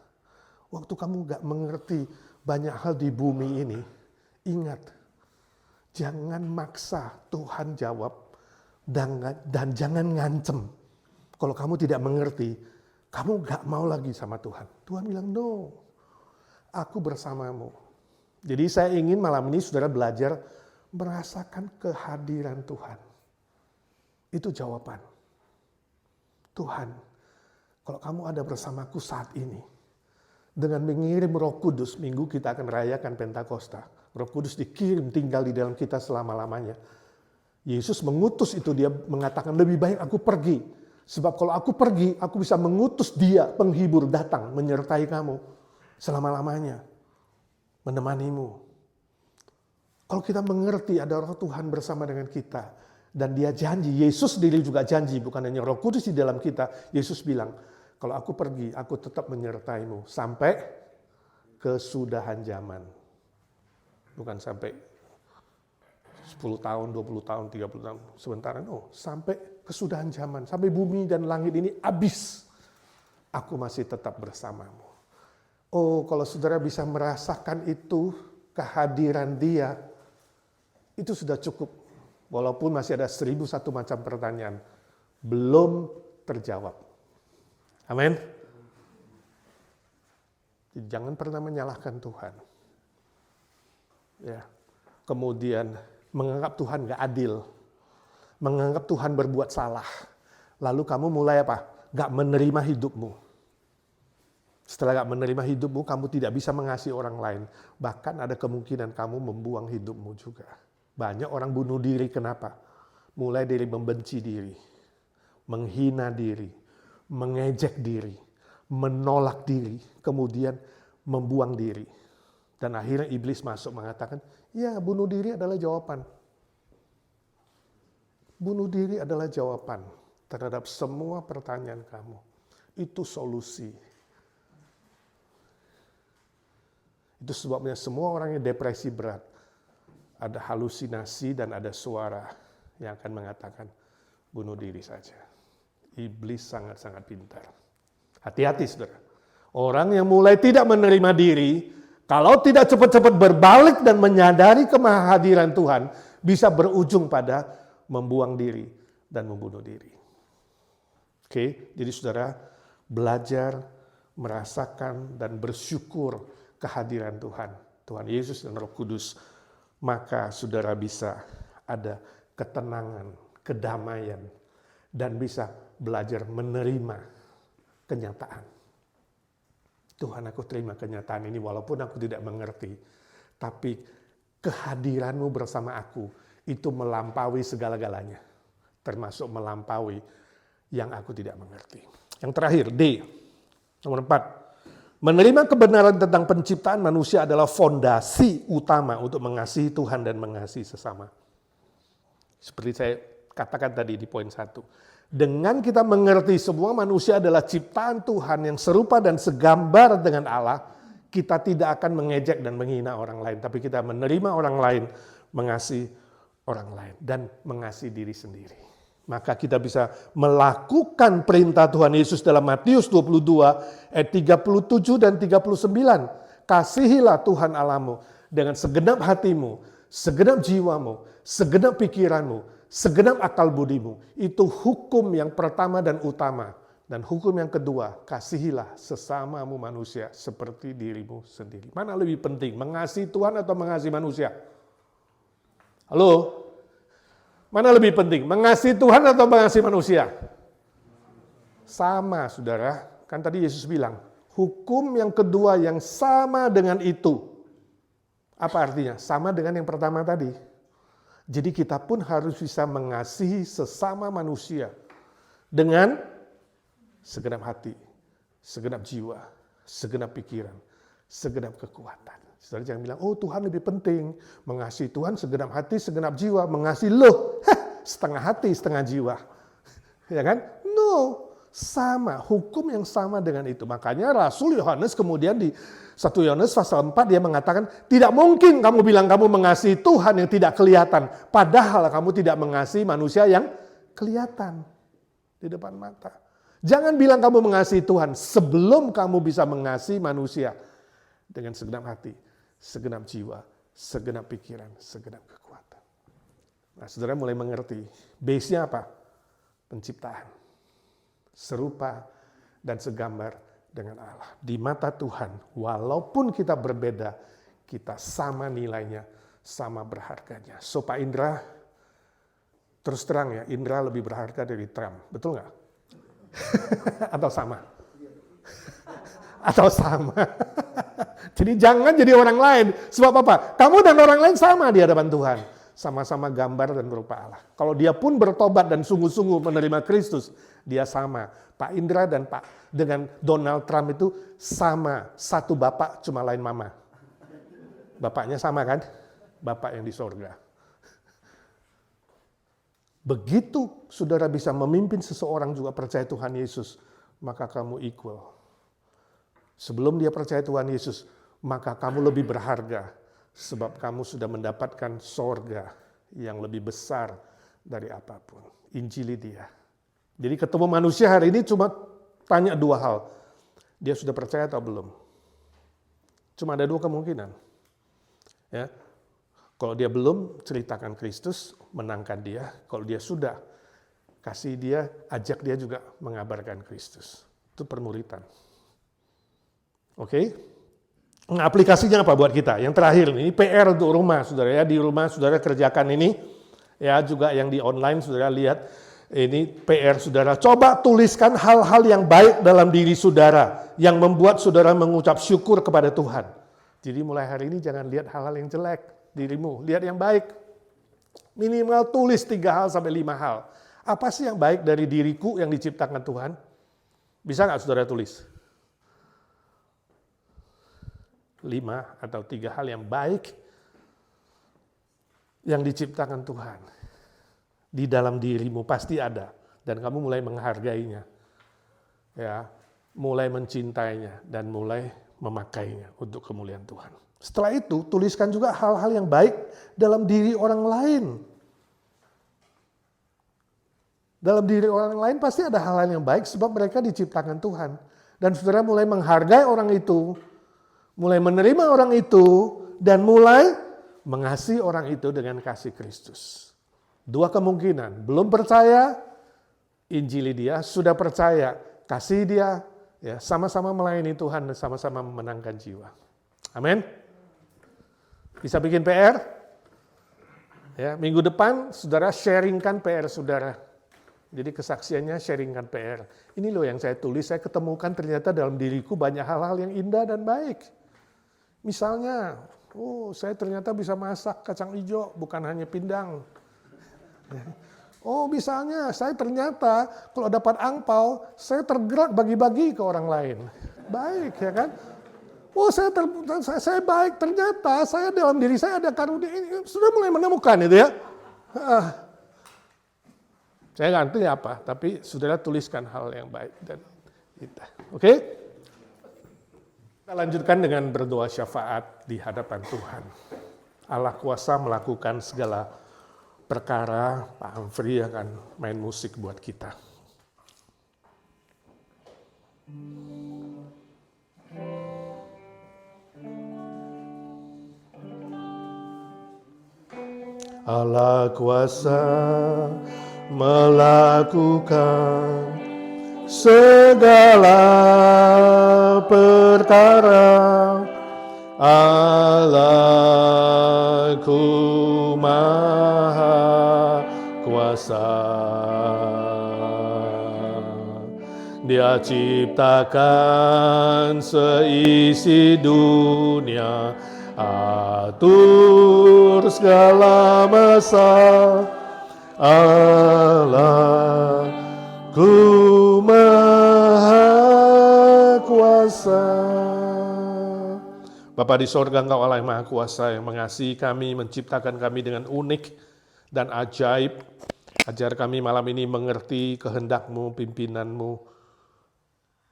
Speaker 2: Waktu kamu gak mengerti banyak hal di bumi ini, ingat, jangan maksa Tuhan jawab dan jangan ngancem. Kalau kamu tidak mengerti, kamu gak mau lagi sama Tuhan. Tuhan bilang, no, aku bersamamu. Jadi saya ingin malam ini saudara belajar merasakan kehadiran Tuhan. Itu jawaban. Tuhan, kalau kamu ada bersamaku saat ini, dengan mengirim Roh Kudus, minggu kita akan rayakan Pentakosta. Roh Kudus dikirim tinggal di dalam kita selama-lamanya. Yesus mengutus itu, dia mengatakan lebih baik aku pergi. Sebab kalau aku pergi, aku bisa mengutus dia, penghibur datang, menyertai kamu selama-lamanya. Menemanimu. Kalau kita mengerti ada Roh Tuhan bersama dengan kita, dan dia janji, Yesus sendiri juga janji, bukan hanya Roh Kudus di dalam kita. Yesus bilang, kalau aku pergi, aku tetap menyertaimu sampai kesudahan zaman. Bukan sampai 10 tahun, 20 tahun, 30 tahun, sementara. No, sampai kesudahan zaman. Sampai bumi dan langit ini habis. Aku masih tetap bersamamu. Oh, kalau saudara bisa merasakan itu, kehadiran dia, itu sudah cukup. Walaupun masih ada 1001 macam pertanyaan. Belum terjawab. Amin. Jangan pernah menyalahkan Tuhan. Ya. Kemudian menganggap Tuhan gak adil. Menganggap Tuhan berbuat salah. Lalu kamu mulai apa? Gak menerima hidupmu. Setelah gak menerima hidupmu, kamu tidak bisa mengasihi orang lain. Bahkan ada kemungkinan kamu membuang hidupmu juga. Banyak orang bunuh diri, kenapa? Mulai dari membenci diri, menghina diri, mengejek diri, menolak diri, kemudian membuang diri. Dan akhirnya iblis masuk mengatakan, ya bunuh diri adalah jawaban. Bunuh diri adalah jawaban terhadap semua pertanyaan kamu. Itu solusi. Itu sebabnya semua orang yang depresi berat, ada halusinasi dan ada suara yang akan mengatakan, bunuh diri saja. Iblis sangat-sangat pintar. Hati-hati saudara. Orang yang mulai tidak menerima diri, kalau tidak cepat-cepat berbalik dan menyadari kehadiran Tuhan, bisa berujung pada membuang diri dan membunuh diri. Oke, jadi saudara belajar merasakan dan bersyukur kehadiran Tuhan, Tuhan Yesus dan Roh Kudus, maka saudara bisa ada ketenangan, kedamaian, dan bisa belajar menerima kenyataan. Tuhan, aku terima kenyataan ini walaupun aku tidak mengerti, tapi kehadiranmu bersama aku itu melampaui segala-galanya, termasuk melampaui yang aku tidak mengerti. Yang terakhir, D, nomor 4. Menerima kebenaran tentang penciptaan manusia adalah fondasi utama untuk mengasihi Tuhan dan mengasihi sesama. Seperti saya katakan tadi di poin 1. Dengan kita mengerti semua manusia adalah ciptaan Tuhan yang serupa dan segambar dengan Allah, kita tidak akan mengejek dan menghina orang lain. Tapi kita menerima orang lain, mengasihi orang lain, dan mengasihi diri sendiri. Maka kita bisa melakukan perintah Tuhan Yesus dalam Matius 22 ayat 37 dan 39. Kasihilah Tuhan Allahmu dengan segenap hatimu, segenap jiwamu, segenap pikiranmu, segenap akal budimu. Itu hukum yang pertama dan utama. Dan hukum yang kedua, kasihilah sesamamu manusia seperti dirimu sendiri. Mana lebih penting, mengasihi Tuhan atau mengasihi manusia? Halo? Mana lebih penting, mengasihi Tuhan atau mengasihi manusia? Sama, saudara. Kan tadi Yesus bilang, hukum yang kedua yang sama dengan itu. Apa artinya? Sama dengan yang pertama tadi. Jadi kita pun harus bisa mengasihi sesama manusia dengan segenap hati, segenap jiwa, segenap pikiran, segenap kekuatan. Saudara jangan bilang, oh Tuhan lebih penting. Mengasihi Tuhan segenap hati, segenap jiwa. Mengasihi loh. setengah hati, setengah jiwa. Ya kan? No, sama, hukum yang sama dengan itu. Makanya Rasul Yohanes kemudian di 1 Yohanes pasal 4 dia mengatakan, tidak mungkin kamu bilang kamu mengasihi Tuhan yang tidak kelihatan, padahal kamu tidak mengasihi manusia yang kelihatan di depan mata. Jangan bilang kamu mengasihi Tuhan sebelum kamu bisa mengasihi manusia dengan segenap hati, segenap jiwa, segenap pikiran, segenap kekuatan. Nah, saudara mulai mengerti, base-nya apa? Penciptaan. Serupa dan segambar dengan Allah. Di mata Tuhan, walaupun kita berbeda, kita sama nilainya, sama berharganya. So Pak Indra, terus terang ya, Indra lebih berharga dari Trump. Betul nggak? Atau sama? Atau sama? Jadi jangan jadi orang lain. Sebab apa? Kamu dan orang lain sama di hadapan Tuhan. Sama-sama gambar dan rupa Allah. Kalau dia pun bertobat dan sungguh-sungguh menerima Kristus, dia sama. Pak Indra dan dengan Donald Trump itu sama. Satu bapak, cuma lain mama. Bapaknya sama kan? Bapak yang di sorga. Begitu saudara bisa memimpin seseorang juga percaya Tuhan Yesus, maka kamu equal. Sebelum dia percaya Tuhan Yesus, maka kamu lebih berharga. Sebab kamu sudah mendapatkan sorga yang lebih besar dari apapun. Injili dia. Jadi ketemu manusia hari ini cuma tanya dua hal. Dia sudah percaya atau belum? Cuma ada dua kemungkinan. Ya. Kalau dia belum, ceritakan Kristus, menangkan dia. Kalau dia sudah, kasih dia, ajak dia juga mengabarkan Kristus. Itu permuritan. Oke? Nah, aplikasinya apa buat kita? Yang terakhir ini PR untuk rumah, saudara ya. Di rumah saudara kerjakan ini, ya juga yang di online saudara lihat. Ini PR saudara. Coba tuliskan hal-hal yang baik dalam diri saudara, yang membuat saudara mengucap syukur kepada Tuhan. Jadi mulai hari ini jangan lihat hal-hal yang jelek dirimu, lihat yang baik. Minimal tulis 3 hal sampai 5 hal. Apa sih yang baik dari diriku yang diciptakan Tuhan? Bisa nggak saudara tulis? 5 atau 3 hal yang baik yang diciptakan Tuhan. Di dalam dirimu pasti ada. Dan kamu mulai menghargainya. Ya, mulai mencintainya dan mulai memakainya untuk kemuliaan Tuhan. Setelah itu, tuliskan juga hal-hal yang baik dalam diri orang lain. Dalam diri orang lain pasti ada hal-hal yang baik sebab mereka diciptakan Tuhan. Dan saudara mulai menghargai orang itu, mulai menerima orang itu, dan mulai mengasihi orang itu dengan kasih Kristus. 2 kemungkinan, belum percaya, injili dia, sudah percaya, kasih dia, ya sama-sama melayani Tuhan dan sama-sama memenangkan jiwa. Amin. Bisa bikin PR? Ya, minggu depan saudara sharingkan PR saudara. Jadi kesaksiannya sharingkan PR. Ini loh yang saya tulis, saya ketemukan ternyata dalam diriku banyak hal-hal yang indah dan baik. Misalnya, saya ternyata bisa masak kacang hijau, bukan hanya pindang. Oh, misalnya saya ternyata kalau dapat angpau, saya tergerak bagi-bagi ke orang lain. Baik, ya kan? Oh, saya baik, ternyata saya dalam diri saya ada karunia ini. Sudah mulai menemukan itu ya. Saya nggak ngerti apa, tapi saudara tuliskan hal yang baik dan kita. Oke? Kita lanjutkan dengan berdoa syafaat di hadapan Tuhan. Allah kuasa melakukan segala perkara. Pak Humphrey akan main musik buat kita. Allah kuasa melakukan segala perkara. Allahku maha kuasa. Dia ciptakan seisi dunia, atur segala masa. Allahku maha kuasa. Bapa di sorga, Engkau Allah yang maha kuasa, yang mengasihi kami, menciptakan kami dengan unik dan ajaib. Ajar kami malam ini mengerti kehendak-Mu, pimpinan-Mu,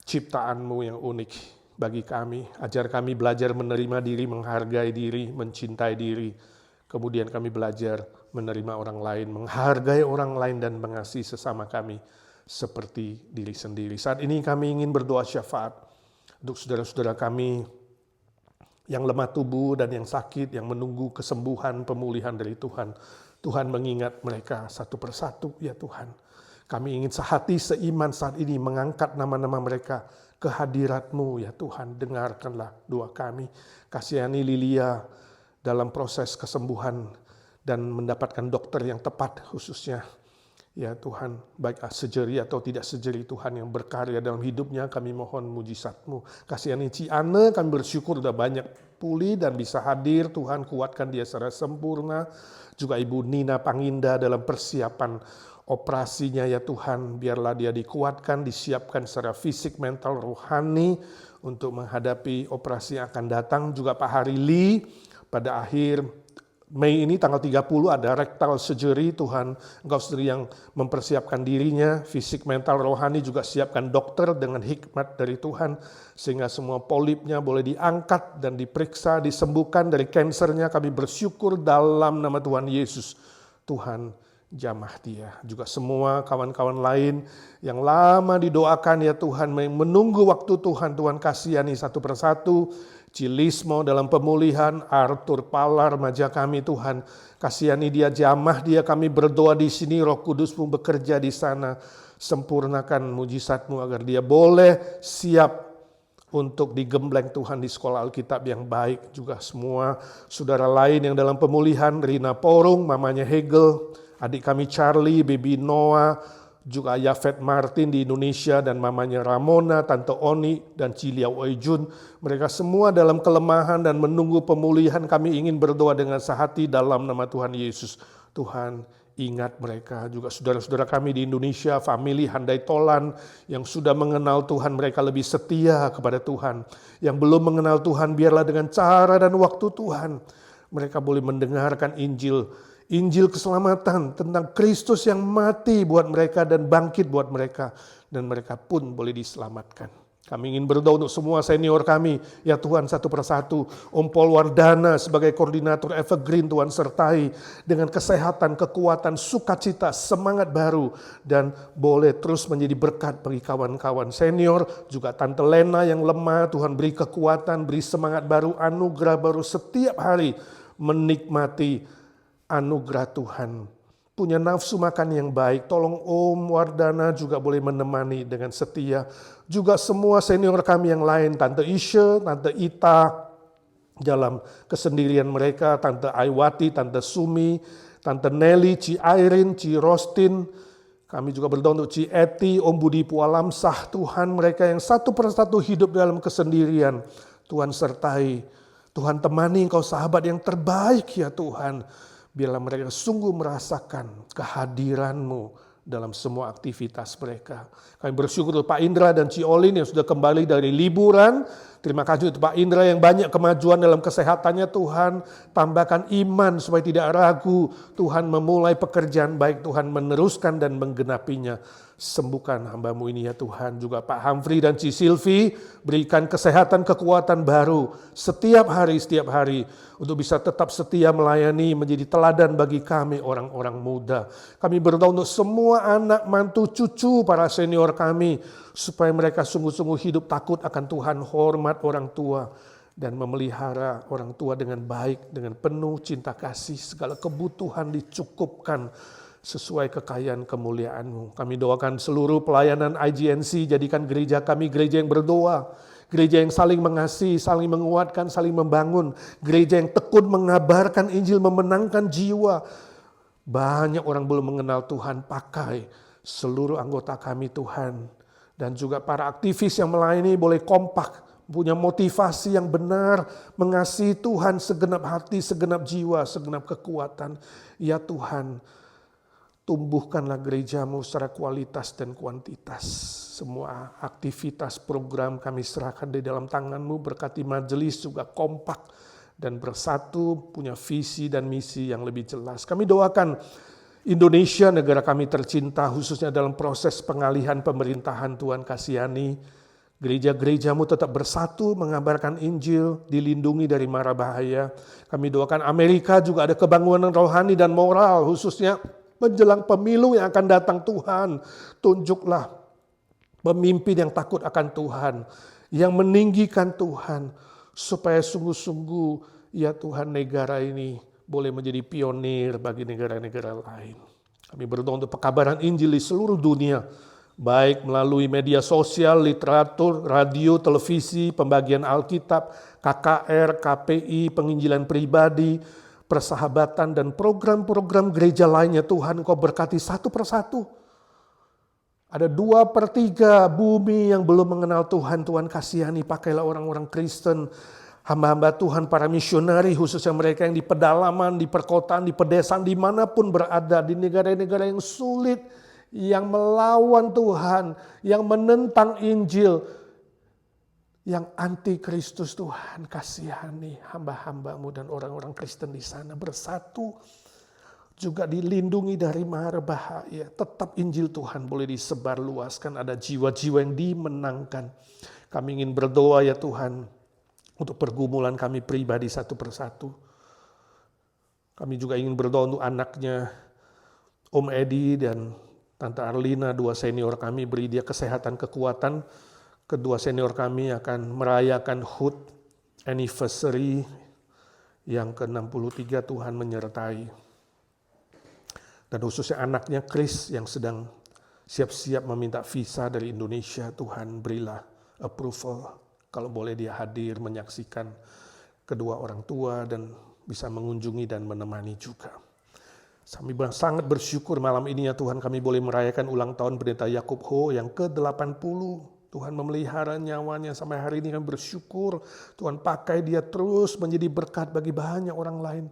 Speaker 2: ciptaan-Mu yang unik bagi kami. Ajar kami belajar menerima diri, menghargai diri, mencintai diri. Kemudian kami belajar menerima orang lain, menghargai orang lain dan mengasihi sesama kami seperti diri sendiri. Saat ini kami ingin berdoa syafaat untuk saudara-saudara kami yang lemah tubuh dan yang sakit, yang menunggu kesembuhan, pemulihan dari Tuhan. Tuhan mengingat mereka satu persatu, ya Tuhan. Kami ingin sehati, seiman saat ini mengangkat nama-nama mereka ke hadirat-Mu, ya Tuhan. Dengarkanlah doa kami. Kasihani Lilia dalam proses kesembuhan dan mendapatkan dokter yang tepat khususnya. Ya Tuhan, baik sejeri atau tidak sejeri, Tuhan yang berkarya dalam hidupnya, kami mohon mujizat-Mu. Kasihani Ciane, kami bersyukur sudah banyak pulih dan bisa hadir. Tuhan, kuatkan dia secara sempurna. Juga Ibu Nina Panginda dalam persiapan operasinya, ya Tuhan, biarlah dia dikuatkan, disiapkan secara fisik, mental, rohani untuk menghadapi operasi yang akan datang. Juga Pak Harili pada akhir Mei ini tanggal 30 ada rectal surgery. Tuhan, Engkau sendiri yang mempersiapkan dirinya, fisik, mental, rohani, juga siapkan dokter dengan hikmat dari Tuhan, sehingga semua polipnya boleh diangkat dan diperiksa, disembuhkan dari kansernya. Kami bersyukur dalam nama Tuhan Yesus. Tuhan, jamah dia. Juga semua kawan-kawan lain yang lama didoakan, ya Tuhan, menunggu waktu Tuhan. Tuhan kasihani satu persatu. Cilismo dalam pemulihan, Arthur Palar, remaja kami, Tuhan, kasihani dia, jamah dia. Kami berdoa di sini, Roh Kudus-Mu bekerja di sana, sempurnakan mujizat-Mu agar dia boleh siap untuk digembleng Tuhan di sekolah Alkitab yang baik. Juga semua saudara lain yang dalam pemulihan, Rina Porung, mamanya Hegel, adik kami Charlie, baby Noah, juga Yafet Martin di Indonesia dan mamanya Ramona, Tante Oni dan Cilia Oijun. Mereka semua dalam kelemahan dan menunggu pemulihan. Kami ingin berdoa dengan sehati dalam nama Tuhan Yesus. Tuhan, ingat mereka. Juga saudara-saudara kami di Indonesia, famili Handai Tolan yang sudah mengenal Tuhan, mereka lebih setia kepada Tuhan. Yang belum mengenal Tuhan, biarlah dengan cara dan waktu Tuhan mereka boleh mendengarkan Injil keselamatan tentang Kristus yang mati buat mereka dan bangkit buat mereka. Dan mereka pun boleh diselamatkan. Kami ingin berdoa untuk semua senior kami. Ya Tuhan, satu persatu. Om Paul Wardana sebagai koordinator Evergreen, Tuhan sertai dengan kesehatan, kekuatan, sukacita, semangat baru. Dan boleh terus menjadi berkat bagi kawan-kawan senior. Juga Tante Lena yang lemah, Tuhan beri kekuatan, beri semangat baru, anugerah baru setiap hari menikmati anugerah Tuhan, punya nafsu makan yang baik. Tolong Om Wardana juga boleh menemani dengan setia. Juga semua senior kami yang lain, Tante Isha, Tante Ita, dalam kesendirian mereka, Tante Aiwati, Tante Sumi, Tante Nelly, Ci Airin, Ci Rostin. Kami juga berdoa untuk Ci Eti, Om Budi Pualamsah. Tuhan, mereka yang satu persatu hidup dalam kesendirian, Tuhan sertai. Tuhan temani Engkau sahabat yang terbaik, ya Tuhan. Biarlah mereka sungguh merasakan kehadiran-Mu dalam semua aktivitas mereka. Kami bersyukur untuk Pak Indra dan Ci Olin yang sudah kembali dari liburan. Terima kasih untuk Pak Indra yang banyak kemajuan dalam kesehatannya. Tuhan, tambahkan iman supaya tidak ragu. Tuhan memulai pekerjaan baik, Tuhan meneruskan dan menggenapinya. Sembuhkan hamba-Mu ini, ya Tuhan. Juga Pak Humphrey dan Ci Silvi, berikan kesehatan, kekuatan baru setiap hari untuk bisa tetap setia melayani, menjadi teladan bagi kami orang-orang muda. Kami berdoa untuk semua anak, mantu, cucu para senior kami, supaya mereka sungguh-sungguh hidup takut akan Tuhan, hormat orang tua, dan memelihara orang tua dengan baik, dengan penuh cinta kasih. Segala kebutuhan dicukupkan sesuai kekayaan kemuliaan-Mu. Kami doakan seluruh pelayanan IGNC, jadikan gereja kami gereja yang berdoa, gereja yang saling mengasihi, saling menguatkan, saling membangun, gereja yang tekun mengabarkan Injil, memenangkan jiwa. Banyak orang belum mengenal Tuhan, pakai seluruh anggota kami Tuhan. Dan juga para aktivis yang melayani boleh kompak, punya motivasi yang benar, mengasihi Tuhan segenap hati, segenap jiwa, segenap kekuatan. Ya Tuhan, tumbuhkanlah gereja-Mu secara kualitas dan kuantitas. Semua aktivitas program kami serahkan di dalam tangan-Mu, berkati majelis juga kompak dan bersatu, punya visi dan misi yang lebih jelas. Kami doakan Indonesia, negara kami tercinta, khususnya dalam proses pengalihan pemerintahan, Tuhan kasihani. Gereja-gerejamu tetap bersatu mengabarkan Injil, dilindungi dari mara bahaya. Kami doakan Amerika juga ada kebangunan rohani dan moral, khususnya menjelang pemilu yang akan datang. Tuhan, tunjuklah pemimpin yang takut akan Tuhan, yang meninggikan Tuhan, supaya sungguh-sungguh ya Tuhan negara ini boleh menjadi pionir bagi negara-negara lain. Kami berdoa untuk pekabaran Injil di seluruh dunia, baik melalui media sosial, literatur, radio, televisi, pembagian Alkitab, KKR, KPI, penginjilan pribadi, persahabatan, dan program-program gereja lainnya. Tuhan, Engkau berkati satu persatu. Ada 2/3 bumi yang belum mengenal Tuhan. Tuhan kasihani, pakailah orang-orang Kristen, hamba-hamba Tuhan, para misionari, khususnya mereka yang di pedalaman, di perkotaan, di pedesaan, dimanapun berada, di negara-negara yang sulit, yang melawan Tuhan, yang menentang Injil, yang anti Kristus. Tuhan kasihani hamba-hambamu dan orang-orang Kristen di sana bersatu, juga dilindungi dari mara bahaya. Tetap Injil Tuhan boleh disebarluaskan, ada jiwa-jiwa yang dimenangkan. Kami ingin berdoa ya Tuhan, untuk pergumulan kami pribadi satu persatu. Kami juga ingin berdoa untuk anaknya Om Edi dan Tante Arlina, 2 senior kami, beri dia kesehatan, kekuatan. Kedua senior kami akan merayakan HUT anniversary yang ke-63, Tuhan menyertai. Dan khususnya anaknya Chris yang sedang siap-siap meminta visa dari Indonesia, Tuhan berilah approval. Kalau boleh dia hadir menyaksikan kedua orang tua dan bisa mengunjungi dan menemani juga. Kami sangat bersyukur malam ini ya Tuhan, kami boleh merayakan ulang tahun Pendeta Yakub Ho yang ke-80. Tuhan memelihara nyawanya sampai hari ini, kami bersyukur. Tuhan pakai dia terus menjadi berkat bagi banyak orang lain.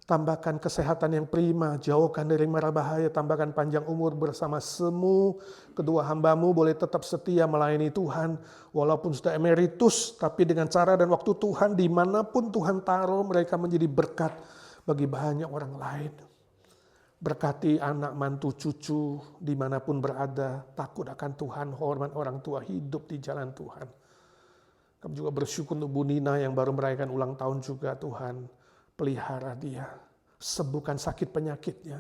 Speaker 2: Tambahkan kesehatan yang prima, jauhkan dari mara bahaya, tambahkan panjang umur bersama semu. Kedua hambamu boleh tetap setia melayani Tuhan, walaupun sudah emeritus, tapi dengan cara dan waktu Tuhan, dimanapun Tuhan taruh, mereka menjadi berkat bagi banyak orang lain. Berkati anak, mantu, cucu, dimanapun berada, takut akan Tuhan, hormat orang tua, hidup di jalan Tuhan. Kami juga bersyukur untuk Bu Nina yang baru merayakan ulang tahun juga, Tuhan. Pelihara dia, sembuhkan sakit penyakitnya,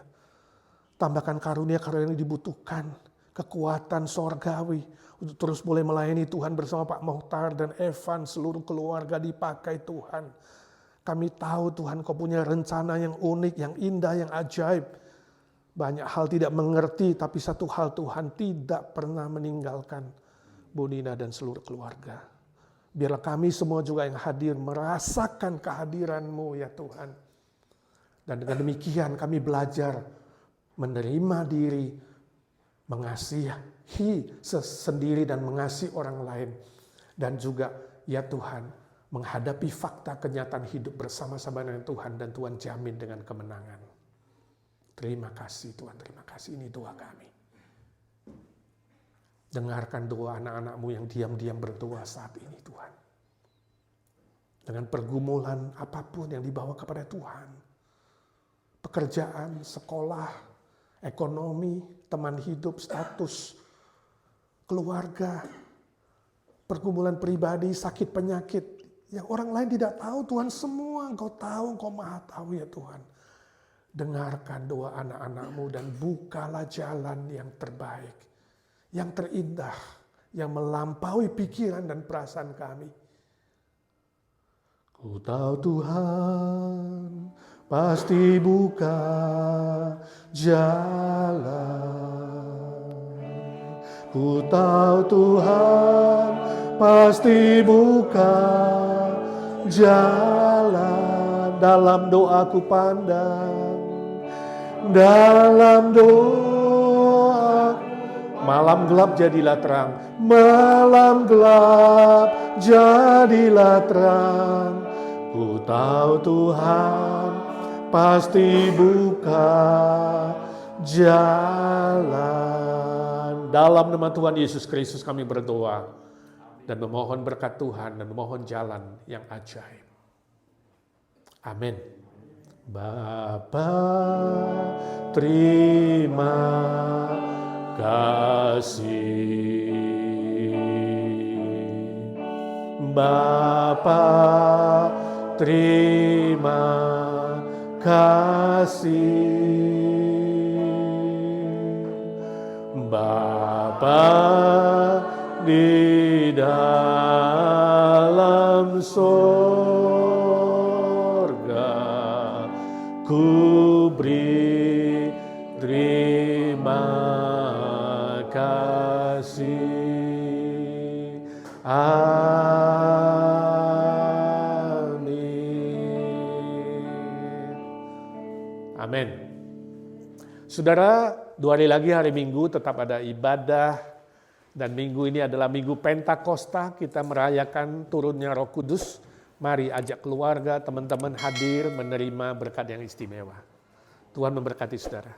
Speaker 2: tambahkan karunia-karunia yang dibutuhkan, kekuatan sorgawi untuk terus boleh melayani Tuhan bersama Pak Mohtar dan Evan, seluruh keluarga dipakai Tuhan. Kami tahu Tuhan Kau punya rencana yang unik, yang indah, yang ajaib. Banyak hal tidak mengerti, tapi satu hal Tuhan tidak pernah meninggalkan Bu Nina dan seluruh keluarga. Biarlah kami semua juga yang hadir merasakan kehadiran-Mu ya Tuhan. Dan dengan demikian kami belajar menerima diri, mengasihi sendiri dan mengasihi orang lain. Dan juga ya Tuhan, menghadapi fakta kenyataan hidup bersama-sama dengan Tuhan, dan Tuhan jamin dengan kemenangan. Terima kasih Tuhan, terima kasih. Ini doa kami. Dengarkan doa anak-anak-Mu yang diam-diam berdoa saat ini Tuhan. Dengan pergumulan apapun yang dibawa kepada Tuhan. Pekerjaan, sekolah, ekonomi, teman hidup, status, keluarga, pergumulan pribadi, sakit penyakit. Yang orang lain tidak tahu, Tuhan semua Engkau tahu, Engkau maha tahu ya Tuhan. Dengarkan doa anak-anak-Mu dan bukalah jalan yang terbaik, yang terindah, yang melampaui pikiran dan perasaan kami. Ku tahu Tuhan pasti buka jalan. Ku tahu Tuhan pasti buka jalan. Dalam doaku pandang, dalam doa, malam gelap jadilah terang, malam gelap jadilah terang. Ku tahu Tuhan pasti buka jalan. Dalam nama Tuhan Yesus Kristus kami berdoa dan memohon berkat Tuhan dan memohon jalan yang ajaib. Amin. Bapa, terima kasih. Bapa, terima kasih. Bapa di dalam sorga, ku beri terima kasih. Amin. Amin. Saudara, 2 hari lagi hari Minggu tetap ada ibadah. Dan minggu ini adalah Minggu Pentakosta, kita merayakan turunnya Roh Kudus. Mari ajak keluarga, teman-teman hadir menerima berkat yang istimewa. Tuhan memberkati saudara.